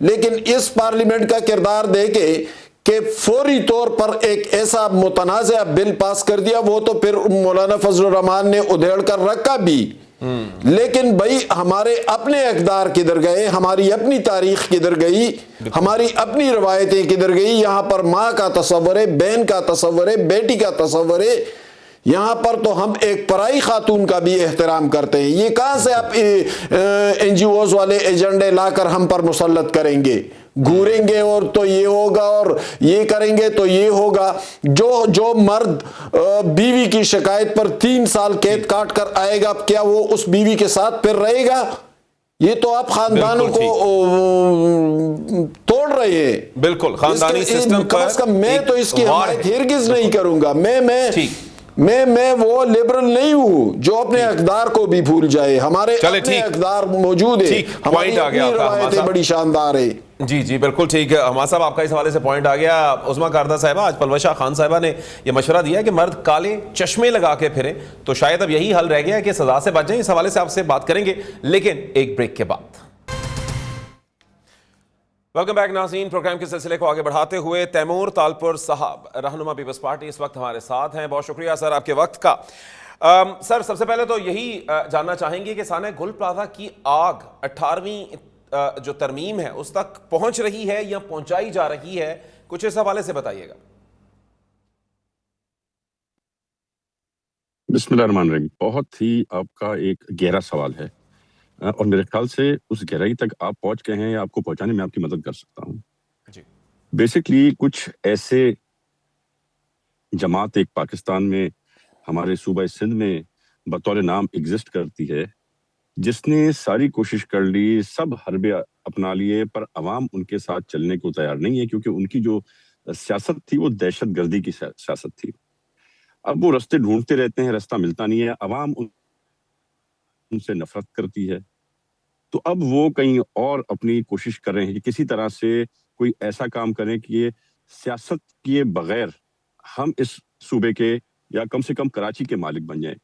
لیکن اس پارلیمنٹ کا کردار دیکھے کہ فوری طور پر ایک ایسا متنازع بل پاس کر دیا. وہ تو پھر مولانا فضل الرحمان نے ادھیڑ کر رکھا بھی, لیکن بھائی ہمارے اپنے اقدار کدھر گئے, ہماری اپنی تاریخ کدھر گئی, ہماری اپنی روایتیں کدھر گئی؟ یہاں پر ماں کا تصور ہے, بہن کا تصور ہے, بیٹی کا تصور ہے. یہاں پر تو ہم ایک پرائی خاتون کا بھی احترام کرتے ہیں. یہ کہاں سے آپ این جی اوز والے ایجنڈے لا کر ہم پر مسلط کریں گے؟ گھوریں گے اور تو یہ ہوگا, اور یہ کریں گے تو یہ ہوگا. جو مرد بیوی کی شکایت پر 3 سال قید کاٹ کر آئے گا, کیا وہ اس بیوی کے ساتھ پھر رہے گا؟ یہ تو آپ خاندانوں کو توڑ رہے ہیں. بالکل خاندانی سسٹم پر میں تو اس کی حمایت ہرگز نہیں کروں گا. میں وہ لیبرل نہیں ہوں جو اپنے اقدار کو بھی بھول جائے. ہمارے اپنے اقدار موجود ہیں, ہماری اپنی روایتیں بڑی شاندار ہیں. جی بالکل ٹھیک ہے حماد صاحب, آپ کا اس حوالے سے پوائنٹ آ گیا. عظمیٰ کاردہ صاحبہ, آج پلوشہ خان صاحبہ نے یہ مشورہ دیا کہ مرد کالے چشمے لگا کے پھریں, تو شاید اب یہی حل رہ گیا ہے کہ سزا سے بچ جائیں. اس حوالے سے آپ سے بات کریں گے, لیکن ایک بریک کے بعد. ویلکم بیک ناظرین. پروگرام کے سلسلے کو آگے بڑھاتے ہوئے تیمور تالپور صاحب, رہنما پیپلز پارٹی, اس وقت ہمارے ساتھ ہیں. بہت شکریہ سر آپ کے وقت کا. سر سب سے پہلے تو یہی جاننا چاہیں گے کہ سانحہ گل پلازہ کی آگ 18ویں جو ترمیم ہے اس تک پہنچ رہی ہے یا پہنچائی جا رہی ہے؟ کچھ اس حوالے سے بتائیے گا. بسم اللہ الرحمن الرحیم. بہت ہی آپ کا ایک گہرا سوال ہے, اور میرے خیال سے اس گہرائی تک آپ پہنچ گئے ہیں, آپ کو پہنچانے میں آپ کی مدد کر سکتا ہوں. بیسکلی کچھ ایسے جماعت ایک پاکستان میں ہمارے صوبہ سندھ میں بطور نام ایگزسٹ کرتی ہے, جس نے ساری کوشش کر لی, سب حربے اپنا لیے, پر عوام ان کے ساتھ چلنے کو تیار نہیں ہے, کیونکہ ان کی جو سیاست تھی وہ دہشت گردی کی سیاست تھی. اب وہ رستے ڈھونڈتے رہتے ہیں, رستہ ملتا نہیں ہے, عوام ان سے نفرت کرتی ہے. تو اب وہ کہیں اور اپنی کوشش کر رہے ہیں کہ کسی طرح سے کوئی ایسا کام کریں کہ یہ سیاست کیے بغیر ہم اس صوبے کے یا کم سے کم کراچی کے مالک بن جائیں.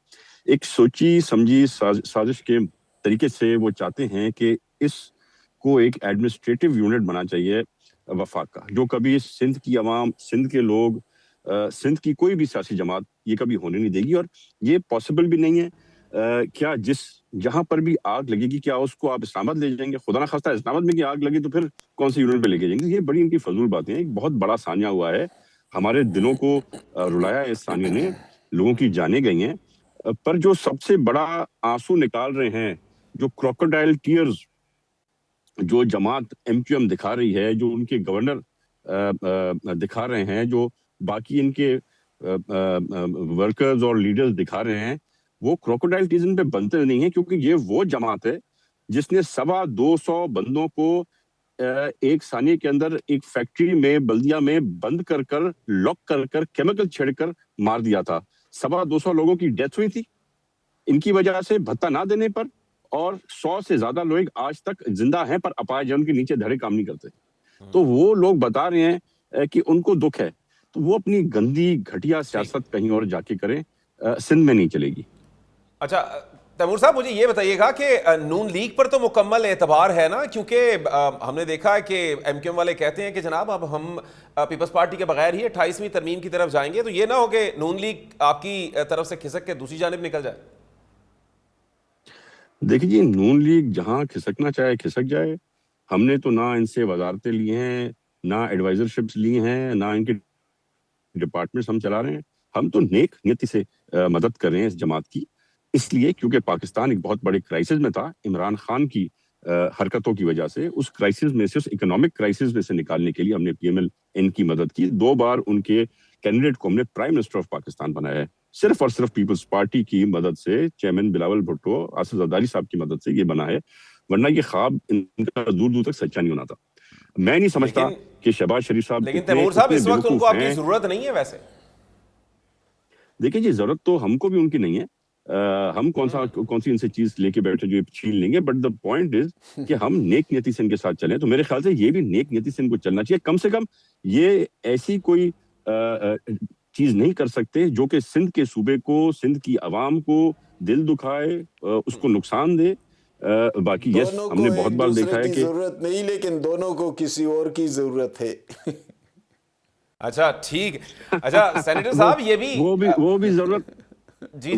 ایک سوچی سمجھی سازش کے طریقے سے وہ چاہتے ہیں کہ اس کو ایک ایڈمنسٹریٹو یونٹ بنا چاہیے وفاق کا, جو کبھی سندھ کی عوام, سندھ کے لوگ, سندھ کی کوئی بھی سیاسی جماعت یہ کبھی ہونے نہیں دے گی. اور یہ پاسبل بھی نہیں ہے. کیا جہاں پر بھی آگ لگے گی, کیا اس کو آپ اسلام آباد لے جائیں گے؟ خدا نہ خواستہ اسلام آباد میں کی آگ لگی تو پھر کون سی یونٹ پہ لے کے جائیں گے؟ یہ بڑی ان کی فضول باتیں ہیں. ایک بہت بڑا سانیہ ہوا ہے, ہمارے دلوں کو رلایا ہے اس سانیہ نے, لوگوں کی جانیں گئی ہیں. پر جو سب سے بڑا آنسو نکال رہے ہیں, جو کروکوڈائل ٹیئرز جو جماعت ایم کیو ایم دکھا رہی ہے, جو ان کے گورنر دکھا رہے ہیں, جو باقی ان کے ورکرز اور لیڈرز دکھا رہے ہیں وہ کروکوڈائلٹزم پہ بنتے نہیں ہیں، کیونکہ یہ وہ جماعت ہے جس نے 250 بندوں کو ایک ثانیے کے اندر ایک فیکٹری میں بلدیہ میں بند کر کر لاک کر کر کیمیکل چھڑ کر مار دیا تھا. 250 لوگوں کی ڈیتھ ہوئی تھی ان کی وجہ سے بھتہ نہ دینے پر، اور 100 سے زیادہ لوگ آج تک زندہ ہیں پر اپائے جان کے نیچے دھڑے کام نہیں کرتے. تو وہ لوگ بتا رہے ہیں کہ ان کو دکھ ہے، تو وہ اپنی گندی گھٹیا سیاست کہیں اور جا کے کریں، سندھ میں نہیں چلے گی. اچھا تیمور صاحب مجھے یہ بتائیے گا کہ نون لیگ پر تو مکمل اعتبار ہے نا، کیونکہ ہم نے دیکھا ہے کہ ایم کیو ایم والے کہتے ہیں کہ جناب اب ہم پیپلز پارٹی کے بغیر ہی 28ویں ترمیم کی طرف جائیں گے، تو یہ نہ ہو کہ نون لیگ آپ کی طرف سے کھسک کے دوسری جانب نکل جائے. دیکھیں جی، نون لیگ جہاں کھسکنا چاہے کھسک جائے. ہم نے تو نہ ان سے وزارتیں لی ہیں، نہ ایڈوائزرشپس لی ہیں، نہ ان کے ڈپارٹمنٹس ہم چلا رہے ہیں. ہم تو نیک نیتی سے مدد کر رہے ہیں اس جماعت کی، اس لیے کیونکہ پاکستان ایک بہت بڑے کرائسس میں تھا عمران خان کی حرکتوں کی وجہ سے. اس کرائسس میں سے، اس اکنامک کرائسس میں سے نکالنے کے لیے ہم نے پی ایم ایل این کی مدد کی. 2 بار ان کے کینڈیڈیٹ کو ہم نے پرائم منسٹر آف پاکستان بنایا ہے، صرف اور صرف پیپلز پارٹی کی مدد سے. چیئرمین بلاول بھٹو، آصف زرداری صاحب کی مدد سے یہ بنا ہے، ورنہ یہ خواب ان کا دور دور تک سچا نہیں ہونا تھا. میں نہیں سمجھتا کہ شہباز شریف صاحب، لیکن تیمور صاحب اس وقت ان کو آپ کی ضرورت نہیں ہے. ویسے دیکھیں جی، ضرورت تو ہم کو بھی ان کی نہیں ہے. ہم کون سی ان سے چیز لے کے بیٹھے جو چھین لیں گے. بٹ دا پوائنٹ از کہ ہم نیک نیتی سے ان کے ساتھ چلیں. تو میرے خیال سے یہ بھی نیک نیتی سے ان کو چلنا چاہیے. کم سے کم یہ ایسی کوئی چیز نہیں کر سکتے جو کہ سندھ کے صوبے کو، سندھ کی عوام کو دل دکھائے، اس کو نقصان دے. باقی یس، ہم نے بہت بار دیکھا ہے کہ ضرورت نہیں، لیکن دونوں کو کسی اور کی ضرورت ہے. اچھا ٹھیک. اچھا سینیٹر صاحب یہ بھی وہ بھی ضرورت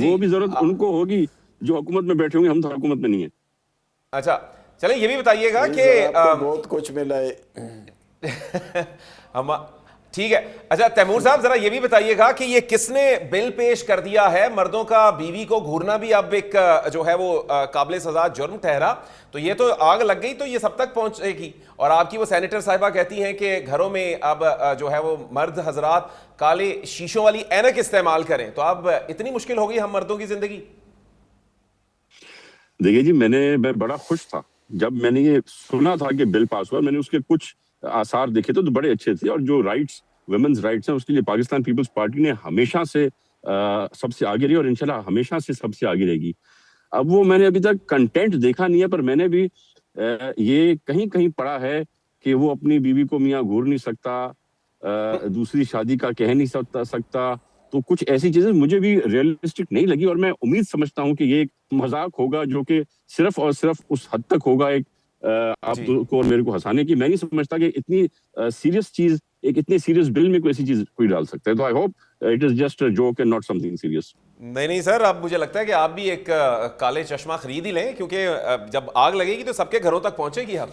وہ بھی ضرورت ان کو ہوگی جو حکومت میں بیٹھے ہوں گے. ہم تو حکومت میں نہیں ہیں. اچھا چلیں یہ بھی بتائیے گا کہ بہت کچھ ملا ہے. ٹھیک ہے. اچھا تیمور صاحب ذرا یہ بھی بتائیے گا کہ یہ کس نے بل پیش کر دیا ہے؟ مردوں کا بیوی کو گھورنا بھی اب ایک جو ہے وہ قابل سزا جرم ٹھہرا. تو یہ تو آگ لگ گئی تو یہ سب تک پہنچے گی. اور آپ کی وہ سینیٹر صاحبہ کہتی ہیں کہ گھروں میں اب جو ہے وہ مرد حضرات کالے شیشوں والی اینک استعمال کریں. تو اب اتنی مشکل ہوگی ہم مردوں کی زندگی. دیکھیے جی، میں بڑا خوش تھا جب میں نے یہ سنا تھا کہ بل پاس ہوا. میں نے اس کے کچھ آثار دیکھے تو بڑے اچھے تھے. اور جو رائٹس، ویمنز رائٹس ہیں، اس کے لیے پاکستان پیپلز پارٹی نے ہمیشہ سے سب سے آگے رہی اور انشاءاللہ ہمیشہ سے سب سے آگے رہے گی. اب وہ میں نے ابھی تک کنٹینٹ دیکھا نہیں ہے، پر میں نے بھی یہ کہیں پڑھا ہے کہ وہ اپنی بیوی کو میاں گھور نہیں سکتا، دوسری شادی کا کہہ نہیں سکتا. تو کچھ ایسی چیزیں مجھے بھی ریئلسٹک نہیں لگی. اور میں امید سمجھتا ہوں کہ یہ ایک مذاق ہوگا جو کہ صرف اور صرف اس حد تک ہوگا ایک آپ کو اور میرے کو ہنسانے کی. میں نہیں سمجھتا کہ اتنی سیریس چیز، ایک اتنے سیریس بل میں کوئی ایسی چیز کوئی ڈال سکتا ہے. تو I hope it is just a joke and not some thing serious. نہیں سر، اب مجھے لگتا ہے کہ آپ بھی ایک کالے چشمہ خرید ہی لیں، کیونکہ جب آگ لگے گی تو سب کے گھروں تک پہنچے گی. آپ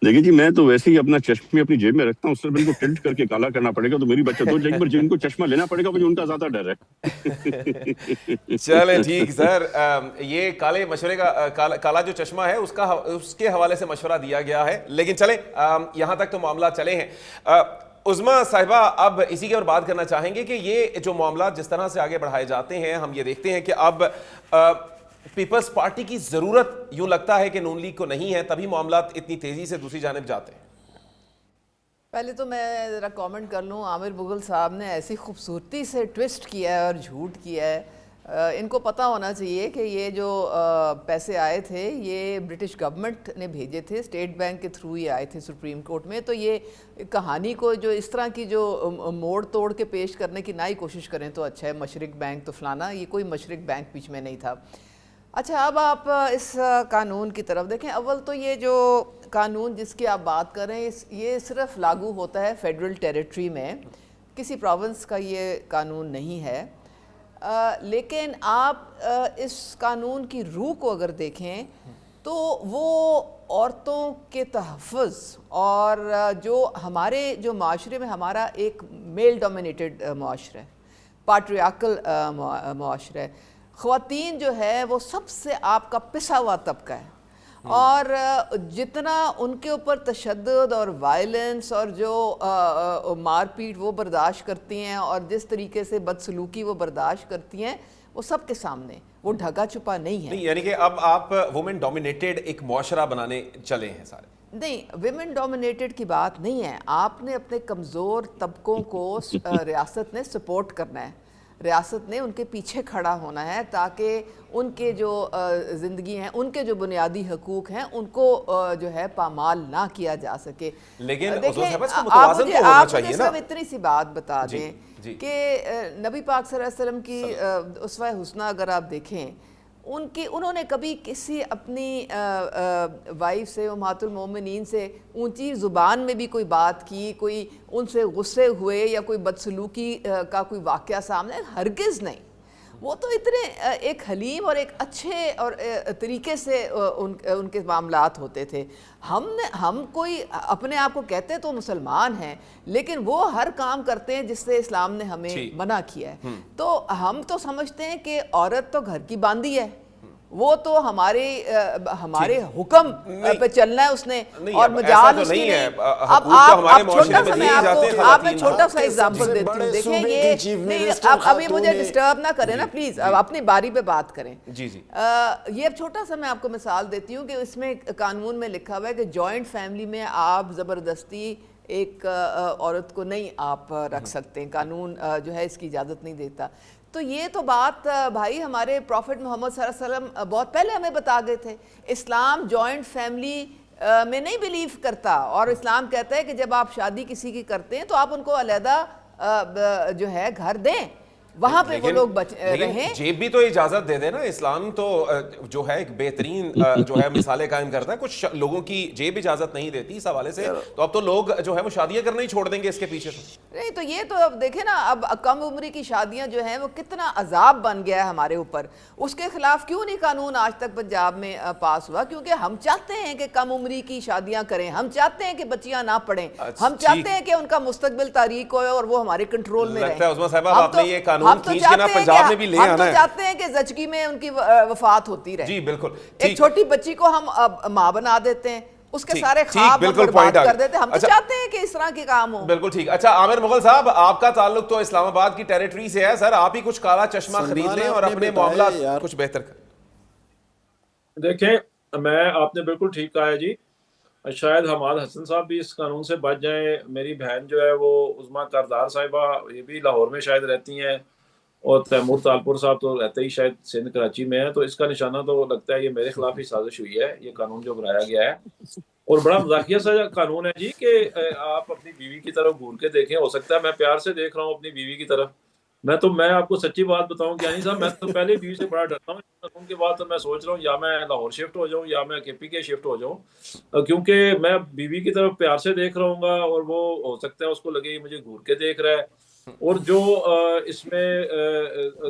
دیکھیے جی، میں تو ویسے ہی اپنا چشمے اپنی جیب میں رکھتا ہوں. اس سے ان کو ٹلٹ کر کے کالا کرنا پڑے گا تو میری بچت ہو جائے گی. پر جن کو چشمہ لینا پڑے گا مجھے ان کا زیادہ ڈر ہے. چلے ٹھیک سر، یہ کالے مشورے کا کالا جو چشمہ ہے اس کے حوالے سے مشورہ دیا گیا ہے. لیکن چلیں یہاں تک تو معاملات چلے ہیں. عظمیٰ صاحبہ اب اسی کے اور بات کرنا چاہیں گے کہ یہ جو معاملات جس طرح سے آگے بڑھائے جاتے ہیں، ہم یہ دیکھتے ہیں کہ اب پیپلز پارٹی کی ضرورت یوں لگتا ہے کہ نون لیگ کو نہیں ہے، تبھی معاملات اتنی تیزی سے دوسری جانب جاتے ہیں. پہلے تو میں ذرا کامنٹ کر لوں. عامر مغل صاحب نے ایسی خوبصورتی سے ٹویسٹ کیا ہے اور جھوٹ کیا ہے. ان کو پتہ ہونا چاہیے کہ یہ جو پیسے آئے تھے یہ برٹش گورنمنٹ نے بھیجے تھے، اسٹیٹ بینک کے تھرو ہی آئے تھے سپریم کورٹ میں. تو یہ کہانی کو جو اس طرح کی جو موڑ توڑ کے پیش کرنے کی نہ ہی کوشش کریں تو اچھا ہے. مشرق بینک تو فلانا، یہ کوئی مشرق بینک بیچ میں نہیں تھا. اچھا اب آپ اس قانون کی طرف دیکھیں. اول تو یہ جو قانون جس کی آپ بات کر رہے ہیں یہ صرف لاگو ہوتا ہے فیڈرل ٹیریٹری میں، کسی پروونس کا یہ قانون نہیں ہے. لیکن آپ اس قانون کی روح کو اگر دیکھیں تو وہ عورتوں کے تحفظ اور جو ہمارے جو معاشرے میں ہمارا ایک میل ڈومینیٹڈ معاشرہ ہے، پیٹریارکل معاشرہ ہے. خواتین جو ہے وہ سب سے آپ کا پسا ہوا طبقہ ہے. اور جتنا ان کے اوپر تشدد اور وائلنس اور جو مار پیٹ وہ برداشت کرتی ہیں اور جس طریقے سے بدسلوکی وہ برداشت کرتی ہیں وہ سب کے سامنے، وہ ڈھکا چھپا نہیں ہے. یعنی کہ اب آپ وومن ڈومینیٹڈ ایک معاشرہ بنانے چلے ہیں سارے. نہیں، ویمن ڈومینیٹڈ کی بات نہیں ہے. آپ نے اپنے کمزور طبقوں کو ریاست نے سپورٹ کرنا ہے، ریاست نے ان کے پیچھے کھڑا ہونا ہے تاکہ ان کے جو زندگی ہیں، ان کے جو بنیادی حقوق ہیں، ان کو جو ہے پامال نہ کیا جا سکے. لیکن دیکھیں، آپ مجھے صرف اتنی سی بات بتا دیں کہ نبی پاک صلی اللہ علیہ وسلم کی اسوہ حسنہ اگر آپ دیکھیں، انہوں نے کبھی کسی اپنی وائف سے، امہات المومنین سے اونچی زبان میں بھی کوئی بات کی، کوئی ان سے غصے ہوئے یا کوئی بدسلوکی کا کوئی واقعہ سامنے؟ ہرگز نہیں. وہ تو اتنے ایک حلیم اور ایک اچھے اور طریقے سے ان کے معاملات ہوتے تھے. ہم کوئی اپنے آپ کو کہتے تو مسلمان ہیں، لیکن وہ ہر کام کرتے ہیں جس سے اسلام نے ہمیں منع کیا ہے. تو ہم تو سمجھتے ہیں کہ عورت تو گھر کی باندھی ہے، وہ تو ہمارے حکم پہ چلنا ہے اس نے، اور مجال اس کی نہیں. اب آپ چھوٹا سا، میں چھوٹا سا ایگزامپل دیتی ہوں. دیکھیں یہ ابھی مجھے ڈسٹرب نہ کریں نا پلیز، اب اپنی باری پہ بات کریں. یہ چھوٹا سا میں آپ کو مثال دیتی ہوں کہ اس میں قانون میں لکھا ہوا ہے کہ جوائنٹ فیملی میں آپ زبردستی ایک عورت کو نہیں آپ رکھ سکتے ہیں، قانون جو ہے اس کی اجازت نہیں دیتا. تو یہ تو بات بھائی ہمارے پروفٹ محمد صلی اللہ علیہ وسلم بہت پہلے ہمیں بتا گئے تھے. اسلام جوائنٹ فیملی میں نہیں بلیو کرتا، اور اسلام کہتا ہے کہ جب آپ شادی کسی کی کرتے ہیں تو آپ ان کو علیحدہ جو ہے گھر دیں، وہاں پہ وہ لوگ رہیں. جیب بھی تو اجازت دے دے نا. اسلام تو جو ہے ایک بہترین جو ہے مثالیں قائم کرتا ہے. کچھ لوگوں کی جیب اجازت نہیں دیتی اس حوالے سے، تو اب تو لوگ جو ہے وہ شادیاں کرنا ہی چھوڑ دیں گے اس کے پیچھے. نہیں تو یہ تو اب دیکھیں نا، اب کم عمری کی شادیاں جو ہیں وہ کتنا عذاب بن گیا ہے ہمارے اوپر. اس کے خلاف کیوں نہیں قانون آج تک پنجاب میں پاس ہوا؟ کیونکہ ہم چاہتے ہیں کہ کم عمری کی شادیاں کریں، ہم چاہتے ہیں کہ بچیاں نہ پڑھیں، ہم چاہتے ہیں کہ ان کا مستقبل تاریک ہو اور وہ ہمارے کنٹرول میں رہیں. ہم تو چاہتے ہیں کہ زچگی میں ان کی وفات ہوتی رہے. جی بالکل. ایک چھوٹی بچی کو ہم ماں بنا دیتے ہیں، اس کے سارے خواب برباد کر دیتے ہیں. ہم تو چاہتے ہیں کہ اس طرح کے کام ہوں. بالکل ٹھیک. اچھا عامر مغل صاحب، آپ کا تعلق تو اسلام آباد کی ٹیریٹری سے ہے. سر آپ ہی کچھ کالا چشمہ خرید لیں اور اپنے معاملات کچھ بہتر کریں. دیکھیں، آپ نے بالکل ٹھیک کہا ہے جی. شاید حماد حسن صاحب بھی اس قانون سے بچ جائیں. میری بہن جو ہے وہ عظما کردار صاحبہ، یہ بھی لاہور میں شاید رہتی ہیں، اور تیمور تالپور صاحب تو رہتے ہی شاید سندھ کراچی میں ہے. تو اس کا نشانہ تو لگتا ہے یہ میرے خلاف ہی سازش ہوئی ہے، یہ قانون جو بنایا گیا ہے. اور بڑا مزاحیہ سا قانون ہے جی کہ آپ اپنی بیوی کی طرف گھور کے دیکھیں. ہو سکتا ہے میں پیار سے دیکھ رہا ہوں اپنی بیوی کی طرف. میں آپ کو سچی بات بتاؤں کہ صاحب، میں تو پہلے بیوی سے بڑا ڈرتا ہوں. قانون کے بعد تو میں سوچ رہا ہوں یا میں لاہور شفٹ ہو جاؤں یا میں کے پی کے شفٹ ہو جاؤں، کیونکہ میں بیوی کی طرف پیار سے دیکھ رہا ہوں گا اور وہ ہو سکتا ہے اس کو لگے مجھے گھور کے دیکھ رہا ہے. اور جو اس میں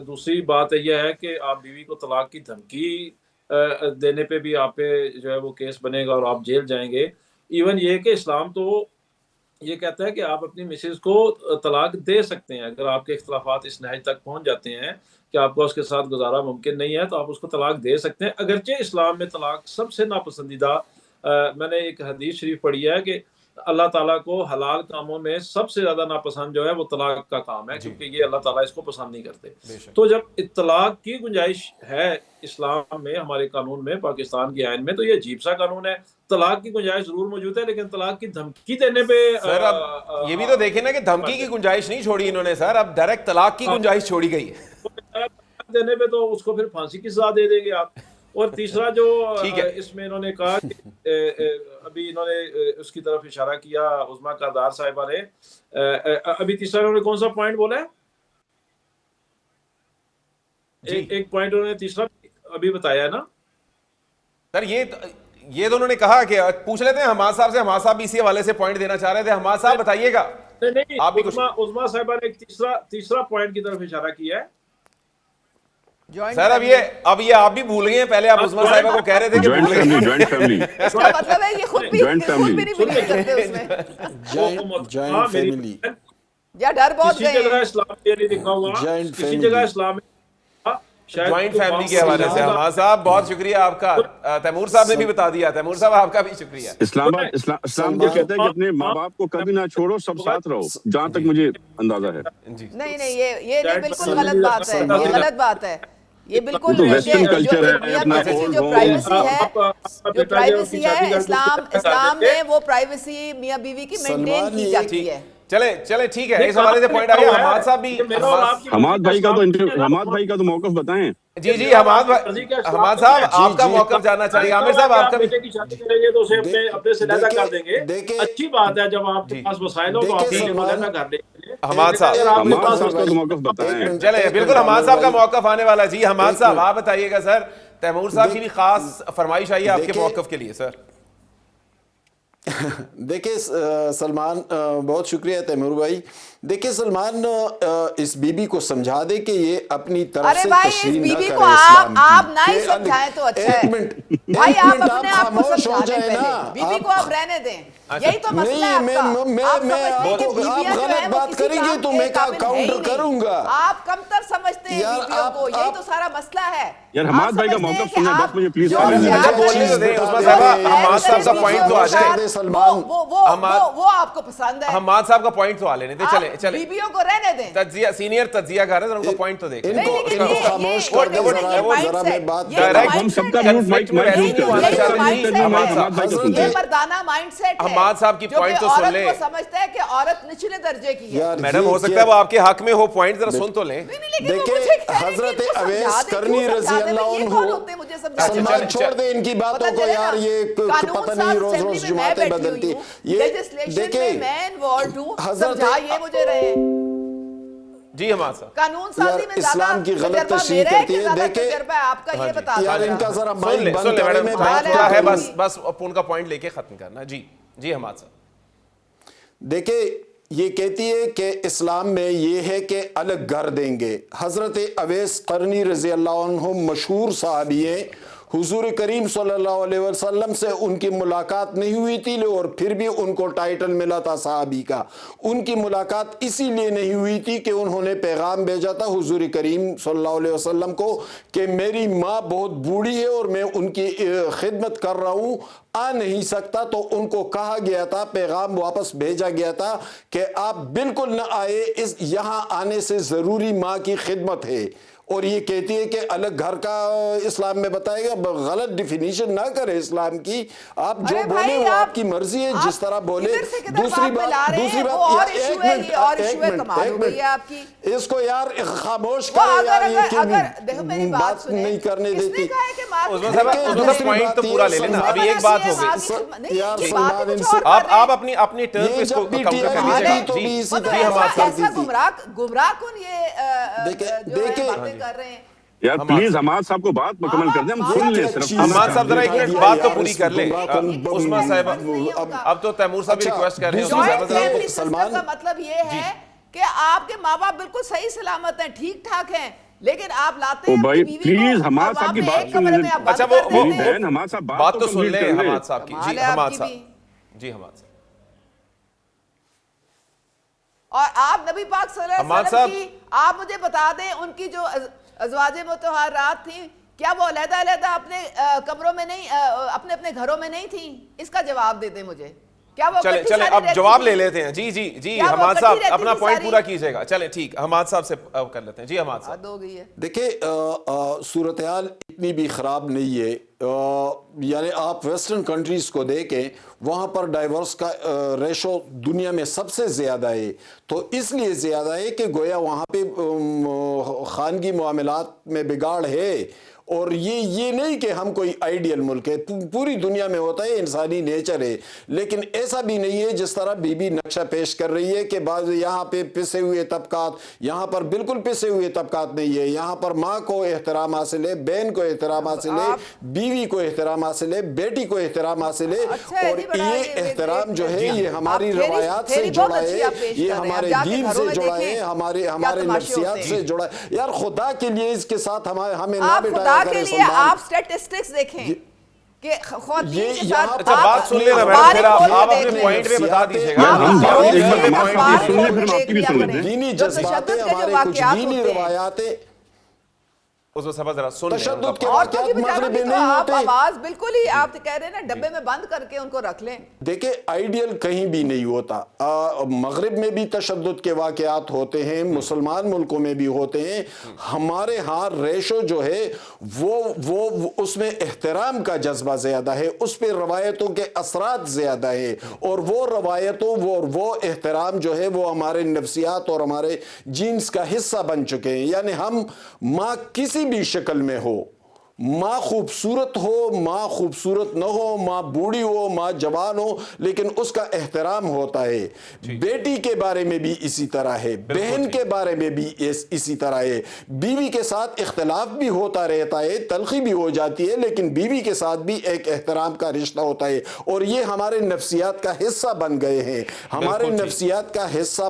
دوسری بات یہ ہے کہ آپ بیوی کو طلاق کی دھمکی دینے پہ بھی آپ پہ جو ہے وہ کیس بنے گا اور آپ جیل جائیں گے. ایون یہ کہ اسلام تو یہ کہتا ہے کہ آپ اپنی مسز کو طلاق دے سکتے ہیں. اگر آپ کے اختلافات اس نہج تک پہنچ جاتے ہیں کہ آپ کو اس کے ساتھ گزارا ممکن نہیں ہے تو آپ اس کو طلاق دے سکتے ہیں. اگرچہ اسلام میں طلاق سب سے ناپسندیدہ، میں نے ایک حدیث شریف پڑھی ہے کہ اللہ تعالیٰ کو حلال کاموں میں سب سے زیادہ ناپسند جو ہے وہ طلاق کا کام ہے، کیونکہ یہ اللہ تعالیٰ اس کو پسند نہیں کرتے. تو جب طلاق کی گنجائش ہے اسلام میں، ہمارے قانون میں، پاکستان کے آئین میں، تو یہ عجیب سا قانون ہے. طلاق کی گنجائش ضرور موجود ہے، لیکن طلاق کی دھمکی دینے پہ سر اب یہ بھی تو دیکھیں نا کہ دھمکی کی گنجائش نہیں چھوڑی انہوں نے سر، اب ڈائریکٹ طلاق کی گنجائش چھوڑی گئی ہے. دینے پہ تو اس کو پھر پھانسی کی سزا دے دیں گے آپ. اور تیسرا جو اس میں انہوں نے کہا کہ ابھی انہوں نے اس کی طرف اشارہ کیا عظما کردار صاحبہ نے، ابھی تیسرا انہوں نے کون سا پوائنٹ بولا ہے؟ ایک پوائنٹ انہوں نے تیسرا ابھی بتایا ہے نا سر. یہ تو انہوں نے کہا کہ پوچھ لیتے ہیں حماد صاحب سے. حماد صاحب اسی حوالے سے پوائنٹ دینا چاہ رہے تھے. حماد صاحب بتائیے گا. نہیں، عظما صاحبہ نے ایک تیسرا پوائنٹ کی طرف اشارہ کیا ہے. سر اب یہ آپ بھی بھول گئے ہیں. پہلے آپ عظما صاحبہ کو کہہ رہے تھے کہ بھول گئے. جوائنٹ فیملی اس کا مطلب ہے یہ خود بھی نہیں بلیو کرتے اس میں. جوائنٹ فیملی یا ڈر بہت گئے. کسی جگہ اسلام میں نہیں لکھا ہوا، کسی جگہ اسلام میں جوائنٹ فیملی کے حوالے سے حماد صاحب بہت شکریہ آپ کا. تیمور صاحب نے بھی بتا دیا. تیمور صاحب آپ کا بھی شکریہ. اسلام یہ کہتا ہے کہ اپنے ماں باپ کو کبھی نہ چھوڑو, سب ساتھ رہو, جہاں تک مجھے اندازہ ہے. نہیں یہ بالکل غلط بات ہے, یہ غلط بات ہے. یہ بالکل ویسٹرن کلچر ہے, اپنا جو پرائیویسی ہے اسلام میں وہ پرائیویسی میاں بیوی کی مینٹین کی جاتی ہے. چلے ٹھیک ہے, اس حوالے سے پوائنٹ آ گیا. حماد صاحب بھی, حماد بھائی کا تو موقف بتائیں. جی حماد صاحب آپ کا موقف جاننا چاہیے. عامر صاحب آپ کا بھی. بیٹے کی شادی کریں گے تو اسے اپنے سے علیحدہ کر دیں گے, اچھی بات ہے. جب آپ کے پاس وسائل ہو تو آپ اسے علیحدہ کر دیں گے. حماد صاحب کا موقف بتائیں. چلے بالکل حماد صاحب کا موقف آنے والا. جی حماد صاحب آپ بتائیے گا. سر تیمور صاحب کی بھی خاص فرمائش آئی ہے آپ کے موقف کے لیے. سر دیکھیں سلمان, بہت شکریہ تیمور بھائی. دیکھیں سلمان اس بی بی کو سمجھا دے کہ یہ اپنی طرف سے تشریح نہ کرے اسلام کی. آپ نہ ہی سمجھائیں تو اچھا ہے. ایک منٹ بھائی آپ اپنے آپ کو خاموش ہو سمجھا دیں جائے نا. پہلے, بی بی کو آپ رہنے دیں. یہی تو مسئلہ ہے آپ کا. آپ غلط بات کریں گے تو میں کاؤنٹر کروں گا. آپ کم تر سمجھتے ہیں بیویوں کو, یہی تو سارا مسئلہ ہے. یار حماد بھائی کا موقف سنیں بس مجھے پلیز. بولنے تو دیں عثمان صاحب. حماد صاحب کا پوائنٹ تو آ جائے. وہ آپ کو پسند ہے. حماد صاحب کا پوائنٹ تو آ لینے دیں. چلے بیویوں کو رہنے دیں. تجزیہ سینئر تجزیہ کر رہے ہیں, ان کو پوائنٹ تو دیکھ. ان کو خاموش کر دیں ذرا میں بات. ہم سب کا میوٹ مائک یہ مردانہ مائنڈ سیٹ ہے حماد صاحب کی پوائنٹ تو سن لیں. وہ سمجھتے ہیں کہ عورت نچلے درجے کی ہے. میڈم ہو سکتا ہے وہ آپ کے حق میں ہو, پوائنٹ ذرا سن تو لیں. دیکھیں حضرت اویس قرنی رضی اللہ عنہ, سلمان چھوڑ دیں ان کی باتوں کو یار, یہ پتہ نہیں روز روز جماعتیں بدلتی. یہ دیکھیں حضرت جی حماد صاحب قانون سازی میں اسلام کی غلط تشریح کرتی ہے. دیکھیں آپ کا یہ بتا یار ان کا ذرا سن لیں میڈم, کیا ہے بس ان کا پوائنٹ لے کے ختم کرنا. جی حماد صاحب دیکھیں یہ کہتی ہے کہ اسلام میں یہ ہے کہ الگ گھر دیں گے. حضرت اویس قرنی رضی اللہ عنہ مشہور صحابی ہیں. حضور کریم صلی اللہ علیہ وسلم سے ان کی ملاقات نہیں ہوئی تھی اور پھر بھی ان کو ٹائٹل ملا تھا صحابی کا. ان کی ملاقات اسی لیے نہیں ہوئی تھی کہ انہوں نے پیغام بھیجا تھا حضور کریم صلی اللہ علیہ وسلم کو کہ میری ماں بہت بوڑھی ہے اور میں ان کی خدمت کر رہا ہوں, آ نہیں سکتا. تو ان کو کہا گیا تھا, پیغام واپس بھیجا گیا تھا کہ آپ بالکل نہ آئے, یہاں آنے سے ضروری ماں کی خدمت ہے. اور یہ کہتی ہے کہ الگ گھر کا اسلام میں بتائے گا. غلط ڈیفینیشن نہ کرے اسلام کی. آپ جو بولے وہ آپ کی مرضی ہے, جس طرح بولے. دوسری بات اس کو یار خاموش کرے یار, یہ بات نہیں کرنے دیتی. پوائنٹ تو پورا لے لینا. ابھی ایک بات ہوگی آپ اپنی ٹرن پہ اس کو کم کر لیجیے. گمراہ کن یہ کر رہے ہیں. یار پلیز حماد صاحب کو بات مکمل کر دیں, ہم سن لیں صرف. حماد صاحب ذرا ایک منٹ بات تو پوری کر لیں. عثمان صاحب اب تو تیمور صاحب بھی ریکویسٹ کر رہے ہیں. سلمان کا مطلب یہ ہے کہ آپ کے ماں باپ بالکل صحیح سلامت ہیں, ٹھیک ٹھاک ہیں, لیکن آپ لاتے ہیں بھائی پلیز حماد صاحب کی بات سن لیں. اچھا وہ حماد صاحب بات تو سن لیں حماد صاحب کی. جی حماد صاحب. اور آپ نبی پاک صلی اللہ علیہ وسلم کی, آپ مجھے بتا دیں ان کی جو ازواج مطہرات تھیں, کیا وہ علیحدہ علیحدہ اپنے کمروں میں نہیں, اپنے اپنے گھروں میں نہیں تھیں؟ اس کا جواب دے دیں مجھے. کیا وہ چلیں اب جواب لے لیتے ہیں. جی حماد صاحب اپنا پوائنٹ پورا کیجئے گا. چلیں ٹھیک, حماد صاحب سے کر لیتے ہیں. جی حماد صاحب. ہو گئی ہے. دیکھیں صورتحال اتنی بھی خراب نہیں ہے. یعنی آپ ویسٹرن کنٹریز کو دیکھیں, وہاں پر ڈائیورس کا ریشو دنیا میں سب سے زیادہ ہے. تو اس لیے زیادہ ہے کہ گویا وہاں پہ خانگی معاملات میں بگاڑ ہے. اور یہ نہیں کہ ہم کوئی آئیڈیل ملک ہے, پوری دنیا میں ہوتا ہے, انسانی نیچر ہے. لیکن ایسا بھی نہیں ہے جس طرح بی بی نقشہ پیش کر رہی ہے کہ بعض یہاں پہ پسے ہوئے طبقات, یہاں پر بالکل پسے ہوئے طبقات نہیں ہے. یہاں پر ماں کو احترام حاصل ہے, بہن کو احترام حاصل ہے, بیوی کو احترام حاصل ہے, بیٹی کو احترام حاصل ہے. اور یہ احترام جو ہے یہ ہماری روایات سے جڑا ہے, یہ ہمارے دین سے جڑا ہے, ہمارے نفسیات سے جڑا ہے. یار خدا کے لیے اس کے ساتھ ہمیں نہ بٹایا کے لیے آپ سٹیٹسٹکس دیکھیں کہ خواتین کے ساتھ بات سن لینا میڈم, پھر آپ اپنے پوائنٹ پہ بتا دیجئے گا. دینی جذباتیں, ہمارے کچھ دینی روایاتیں. اس میں صاحب ذرا سن لیں تشدد کے عورتوں کی واقعات بچاروں مغرب کی میں تو نہیں آپ ہوتے. آواز بالکل ہی آپ کہہ رہے ہیں نا ڈبے میں بند کر کے ان کو رکھ لیں. دیکھیں آئیڈیل کہیں بھی نہیں ہوتا. مغرب میں بھی تشدد کے واقعات ہوتے ہیں, مسلمان ملکوں میں بھی ہوتے ہیں. ہمارے ہاں ریشو جو ہے وہ اس میں احترام کا جذبہ زیادہ ہے, اس پہ روایتوں کے اثرات زیادہ ہیں, اور وہ روایتوں وہ احترام جو ہے وہ ہمارے نفسیات اور ہمارے جینز کا حصہ بن چکے ہیں. یعنی ہم ماں کسی بھی شکل میں ہو, ماں خوبصورت ہو, ماں خوبصورت نہ ہو, ماں بوڑھی ہو, ماں جوان ہو, لیکن اس کا احترام ہوتا ہے. بیٹی کے بارے میں بھی اسی طرح ہے, بہن کے بارے میں بھی اسی طرح ہے. بیوی کے ساتھ اختلاف بھی ہوتا رہتا ہے, تلخی بھی ہو جاتی ہے, لیکن بیوی کے ساتھ بھی ایک احترام کا رشتہ ہوتا ہے, اور یہ ہمارے نفسیات کا حصہ بن گئے ہیں. ہمارے نفسیات کا حصہ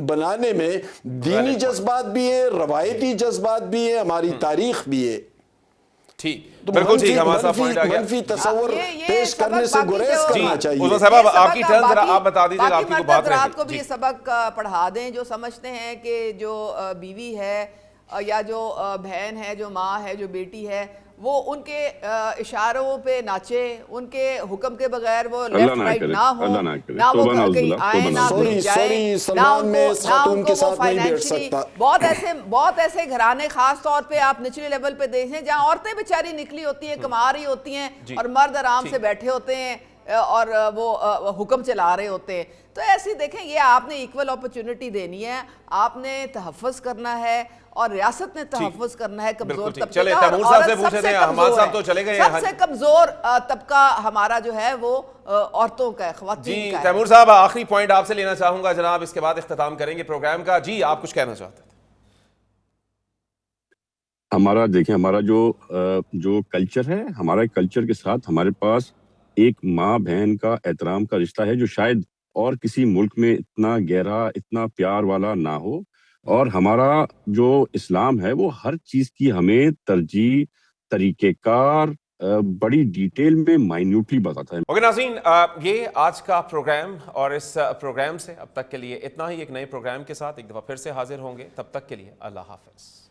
بنانے میں دینی جذبات بھی ہیں, روایتی جذبات بھی ہیں, ہماری تاریخ بھی ہے. ٹھیک, بالکل ٹھیک, ہمارا صاحب پوائنٹ آ گیا. منفی تصور یہ پیش کرنے سے گریز کرنا چاہیے. عثمان صاحب آپ کی ٹرن ذرا آپ بتا دیجیے گا, آپ کی کو بات رہے کو بھی یہ سبق پڑھا دیں جو سمجھتے ہیں کہ جو بیوی ہے یا جو بہن ہے, جو ماں ہے, جو بیٹی ہے, وہ ان کے اشاروں پہ ناچے, ان کے حکم کے بغیر وہ لیفٹ رائٹ نہ ہو, نہ وہ کہیں آئیں, نہ کہیں جائیں, نہ ان کو وہ فائنینشلی. بہت ایسے گھرانے خاص طور پہ آپ نچلے لیول پہ دیکھیں جہاں عورتیں بیچاری نکلی ہوتی ہیں, کما رہی ہوتی ہیں, اور مرد آرام سے بیٹھے ہوتے ہیں اور وہ حکم چلا رہے ہوتے ہیں. تو ایسی دیکھیں, یہ آپ نے ایکول اپرچونٹی دینی ہے, آپ نے تحفظ کرنا ہے, اور ریاست نے تحفظ کرنا ہے کمزور طبقے کا. تیمور صاحب سے پوچھتے ہیں, حماد صاحب تو چلے گئے, سب سے کمزور طبقہ ہمارا جو ہے وہ عورتوں کا ہے, خواتین کا ہے. تیمور صاحب آخری پوائنٹ آپ سے لینا چاہوں گا جناب, اس کے بعد اختتام کریں گے پروگرام کا. جی آپ کچھ کہنا چاہتے ہیں؟ ہمارا دیکھیں, ہمارا جو کلچر ہے, ہمارا کلچر کے ساتھ ہمارے پاس ایک ماں بہن کا احترام کا رشتہ ہے جو شاید اور کسی ملک میں اتنا گہرا, اتنا پیار والا نہ ہو. اور ہمارا جو اسلام ہے وہ ہر چیز کی ہمیں ترجیح, طریقہ کار بڑی ڈیٹیل میں مائنیوٹلی بتاتا ہے. اوکے ناظرین, یہ آج کا پروگرام, اور اس پروگرام سے اب تک کے لیے اتنا ہی. ایک نئے پروگرام کے ساتھ ایک دفعہ پھر سے حاضر ہوں گے, تب تک کے لیے اللہ حافظ.